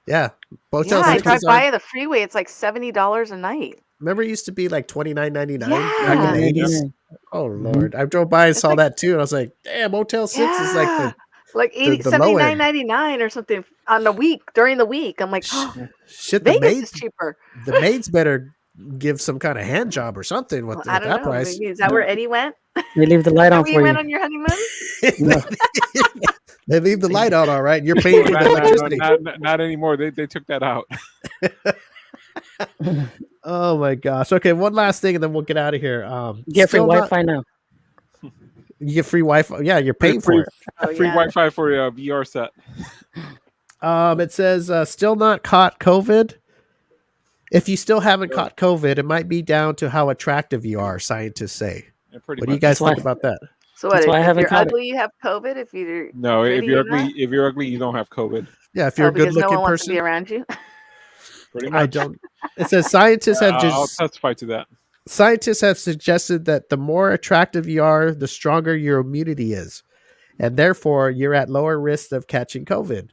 S6: Yeah, Motel
S5: Yeah, I drive
S6: 6s
S5: by the freeway. It's like $70 a night.
S6: Remember, it used to be like $29.99 back in
S5: Yeah.
S6: the 80s. Oh Lord, I drove by and saw
S5: like-
S6: that too, and I was like, "Damn, Motel 6 is like
S5: Yeah.
S6: the
S5: Like
S6: the low end."
S5: $79.99 or something on the week during the week. I'm like,
S6: Shit. The
S5: Vegas is
S6: maids,
S5: cheaper.
S6: the maids better give some kind of hand job or something with,
S5: Well,
S6: with
S5: I don't
S6: that
S5: know.
S6: price.
S5: Maybe, is that where Eddie went?
S4: They leave the light
S5: Is that
S4: on
S5: where
S4: for
S5: you went
S4: you.
S5: on your honeymoon?
S4: No.
S6: They leave the light on, all right. And you're paying for the electricity.
S3: Not anymore. They took that out.
S6: Oh my gosh. Okay, one last thing, and then we'll get out of here.
S4: Get free
S6: still not-
S4: Wi-Fi now.
S6: You get free Wi-Fi. Yeah, you're paying
S3: Free-
S6: for it.
S5: Oh,
S3: Free
S5: yeah.
S3: Wi-Fi for a VR set.
S6: It says still not caught COVID. If you still haven't caught COVID, it might be down to how attractive you are, scientists say.
S3: Yeah, pretty
S6: What do you
S3: much.
S6: guys
S4: That's why-
S6: think about that?
S5: So what?
S4: That's why I
S5: If
S4: haven't
S5: you're
S4: caught it.
S5: ugly, you have COVID. If you're
S3: No, if
S5: pretty,
S3: you're
S5: you're not?
S3: ugly, you don't have COVID.
S6: Yeah, if you're a
S5: because no
S6: good-looking
S5: one wants to be
S6: person,
S5: around you.
S3: Pretty
S6: I
S3: much.
S6: don't. It says scientists have
S3: I'll
S6: just
S3: testify to that.
S6: scientists have suggested that the more attractive you are, the stronger your immunity is, and therefore you're at lower risk of catching COVID.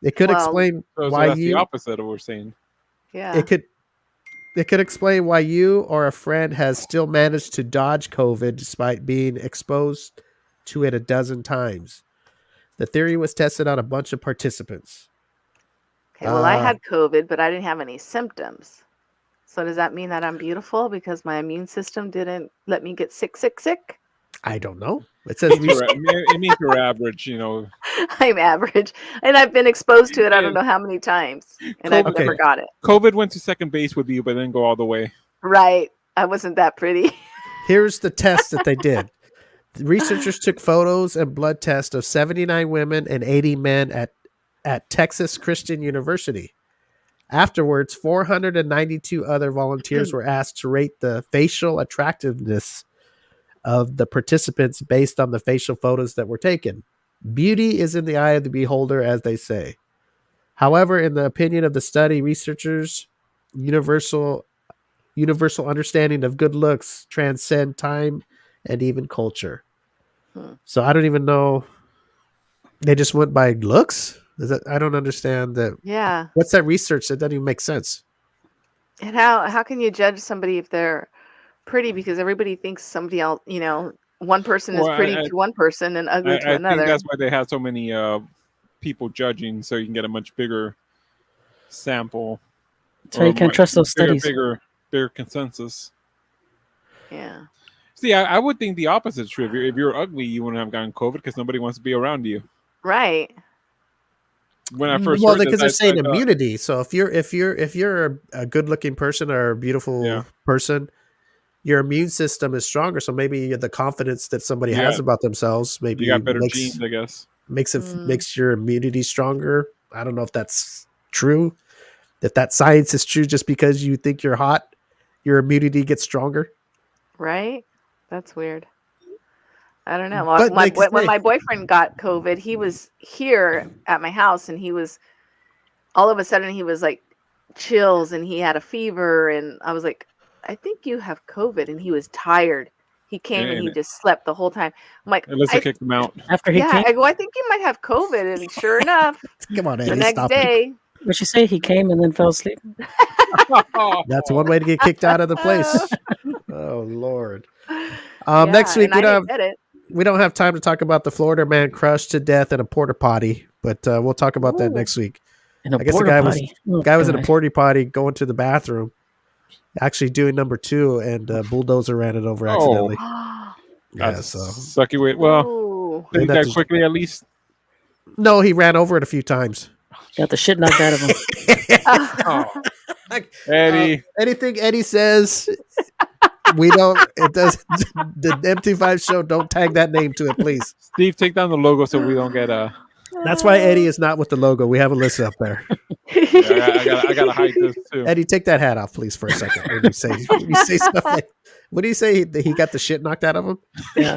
S6: It could
S5: Well,
S6: explain
S3: So
S6: why
S3: that's the
S6: you.
S3: opposite of what we're saying.
S5: Yeah.
S6: It could explain why you or a friend has still managed to dodge COVID despite being exposed to it a dozen times. The theory was tested on a bunch of participants.
S5: Okay. Well, I had COVID, but I didn't have any symptoms. So does that mean that I'm beautiful because my immune system didn't let me get sick?
S6: I don't know. It says
S3: It means you're average,
S5: I'm average, and I've been exposed to it. I don't know how many times, and I've
S6: Okay.
S5: never got it.
S3: COVID went to second base with you, but then go all the way.
S5: Right. I wasn't that pretty.
S6: here's the test that they did. The researchers took photos and blood tests of 79 women and 80 men at Texas Christian University. Afterwards, 492 other volunteers were asked to rate the facial attractiveness of the participants based on the facial photos that were taken. Beauty is in the eye of the beholder, as they say. However, in the opinion of the study, researchers' universal understanding of good looks transcend time and even culture. So I don't even know. They just went by looks? I don't understand that.
S5: Yeah.
S6: What's that research? That doesn't even make sense.
S5: And how can you judge somebody if they're pretty? Because everybody thinks somebody else, one person
S3: Well,
S5: is pretty to one person and ugly to
S3: I
S5: another.
S3: think that's why they have so many people judging, so you can get a much bigger sample.
S4: So you can trust those studies.
S3: Bigger consensus.
S5: Yeah.
S3: See, I would think the opposite is true. If you're ugly, you wouldn't have gotten COVID because nobody wants to be around you.
S5: Right.
S3: When I first
S6: Well,
S3: heard
S6: because
S3: this,
S6: they're
S3: I
S6: saying
S3: thought,
S6: immunity. So if you're a good-looking person or a beautiful person, your immune system is stronger. So maybe the confidence that somebody has about themselves maybe
S3: you got better
S6: makes,
S3: genes, I guess.
S6: makes your immunity stronger. I don't know if that's true. If that science is true, just because you think you're hot, your immunity gets stronger.
S5: Right. That's weird. I don't know.
S6: But
S5: When my boyfriend got COVID, he was here at my house, and he was all of a sudden he was like chills, and he had a fever, and I was like, I think you have COVID, and he was tired. He came and he just slept the whole time. I'm like,
S3: Alyssa kicked him out.
S4: After he came,
S5: I go, I think you might have COVID, and sure enough,
S6: Come on, Eddie,
S5: the next
S6: stop it.
S5: day,
S4: what'd she say? He came and then fell asleep.
S6: That's one way to get kicked out of the place. Oh Lord.
S5: yeah,
S6: Next week
S5: and I didn't get it.
S6: we don't have time to talk about the Florida man crushed to death in a porta potty, but we'll talk about that next week.
S4: In a
S6: I guess the
S4: porta
S6: guy
S4: potty.
S6: was in a porta potty going to the bathroom, actually doing number 2, and bulldozer ran it over accidentally. Yeah,
S3: That's
S6: so
S3: sucky way. Well,
S5: Ooh.
S3: did he
S6: Maybe
S3: die
S6: that's-
S3: quickly at least?
S6: no, he ran over it a few times.
S4: Got the shit knocked out of him.
S3: Oh, Eddie.
S6: Anything Eddie says, we don't. It does. The M25 show. Don't tag that name to it, please.
S3: Steve, take down the logo so we don't get a.
S6: That's why Eddie is not with the logo. We have a list up there.
S3: Yeah, I gotta hide this too.
S6: Eddie, take that hat off, please, for a second. When you say stuff like, what do you say? He got the shit knocked out of him?
S4: Yeah,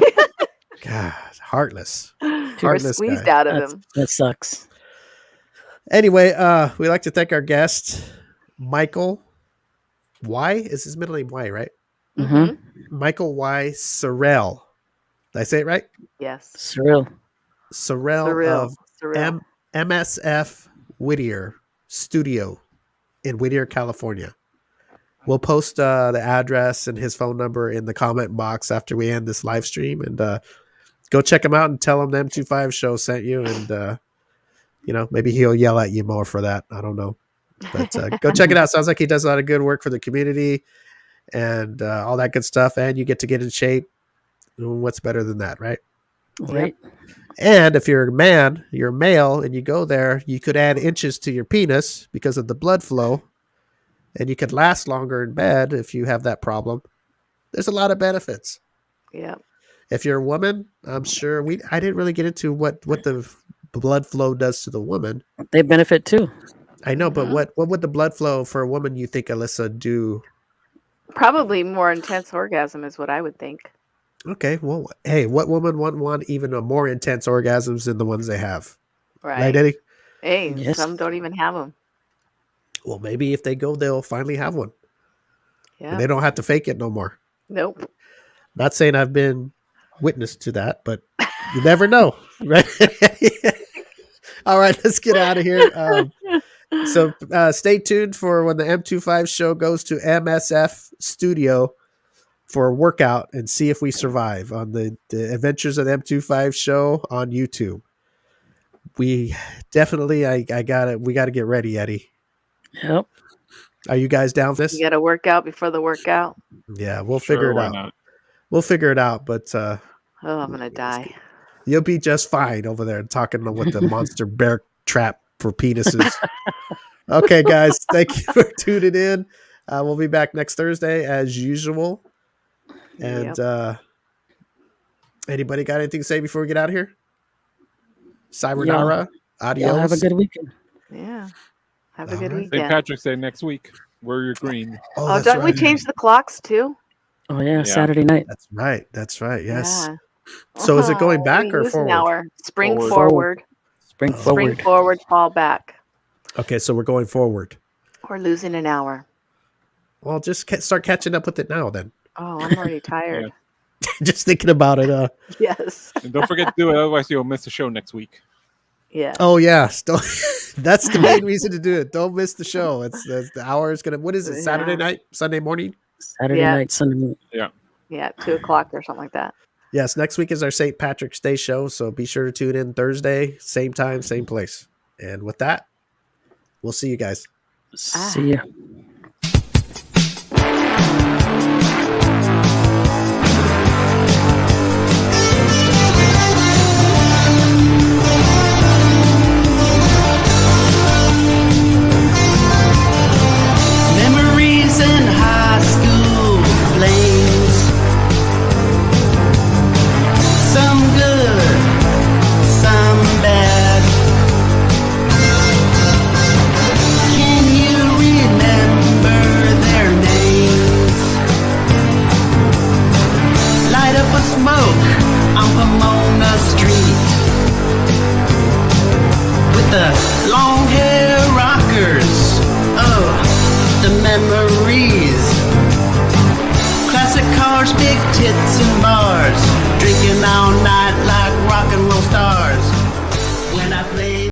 S6: God, heartless.
S5: You were
S6: Heartless
S5: squeezed
S6: guy.
S5: out of him.
S4: that sucks.
S6: Anyway, we'd like to thank our guest, Michael Y. Is his middle name Y, right?
S4: Mm-hmm.
S6: Michael Y. Seril. Did I say it right?
S5: Yes.
S4: Seril.
S6: Seril of
S5: Seril.
S6: MSF Whittier Studio in Whittier, California. We'll post the address and his phone number in the comment box after we end this live stream, and go check him out and tell him the M25 show sent you, and maybe he'll yell at you more for that. I don't know, but go check it out. Sounds like he does a lot of good work for the community and all that good stuff, and you get to get in shape. What's better than that, right?
S4: Right.
S6: And if you're a man, you're a male, and you go there, you could add inches to your penis because of the blood flow, and you could last longer in bed if you have that problem. There's a lot of benefits.
S5: Yeah.
S6: If you're a woman, I'm sure I didn't really get into what the blood flow does to the woman.
S4: They benefit too.
S6: I know, but what would the blood flow for a woman, you think, Alyssa, do?
S5: Probably more intense orgasm is what I would think.
S6: Okay, well, hey, what woman wouldn't want even a more intense orgasms than the ones they have?
S5: Right,
S6: Eddie?
S5: Hey,
S4: Yes.
S5: some don't even have them.
S6: Well, maybe if they go, they'll finally have one.
S5: Yeah.
S6: And they don't have to fake it no more.
S5: Nope.
S6: Not saying I've been witness to that, but you never know, right? All right, let's get out of here. So stay tuned for when the M25 show goes to MSF Studio for a workout and see if we survive on the Adventures of the M25 show on YouTube. We definitely, we got to get ready, Eddie.
S4: Yep.
S6: Are you guys down for this?
S5: You got to work out before the workout.
S6: Yeah, we'll figure it
S3: why
S6: out.
S3: not?
S6: We'll figure it out, but
S5: Oh, I'm gonna die.
S6: you'll be just fine over there talking with the monster bear trap for penises. Okay, guys, thank you for tuning in. We'll be back next Thursday as usual. And anybody got anything to say before we get out of here? Sayonara. Adios.
S4: Y'all have a good weekend.
S5: Yeah. Have a
S6: All
S5: good
S6: right.
S3: St.
S5: weekend.
S3: Patrick's Day next week. Wear your green.
S6: Oh,
S5: Oh,
S6: that's
S5: don't we
S6: right.
S5: change the clocks too?
S4: Oh yeah, Saturday night.
S6: That's right. That's right. Yes.
S5: Yeah.
S6: So is it going back
S5: we
S6: or
S5: lose an
S6: forward?
S5: hour. Spring
S3: Forward.
S5: forward.
S4: Spring
S6: Oh.
S4: forward.
S5: Spring forward, fall back.
S6: Okay, so we're going forward.
S5: We're losing an hour.
S6: Well, just start catching up with it now then.
S5: Oh, I'm already tired.
S6: Just thinking about it.
S5: Yes.
S3: And don't forget to do it, otherwise you'll miss the show next week.
S5: Yeah.
S6: Oh yeah, still, that's the main reason to do it. Don't miss the show. It's the hour is gonna. What is it? Saturday
S5: Yeah.
S6: night, Sunday morning.
S4: Saturday
S5: Yeah.
S4: night, Sunday morning.
S5: Yeah, 2:00 or something like that.
S6: Yes, next week is our St. Patrick's Day show, so be sure to tune in Thursday, same time, same place. And with that, we'll see you guys.
S4: See ya.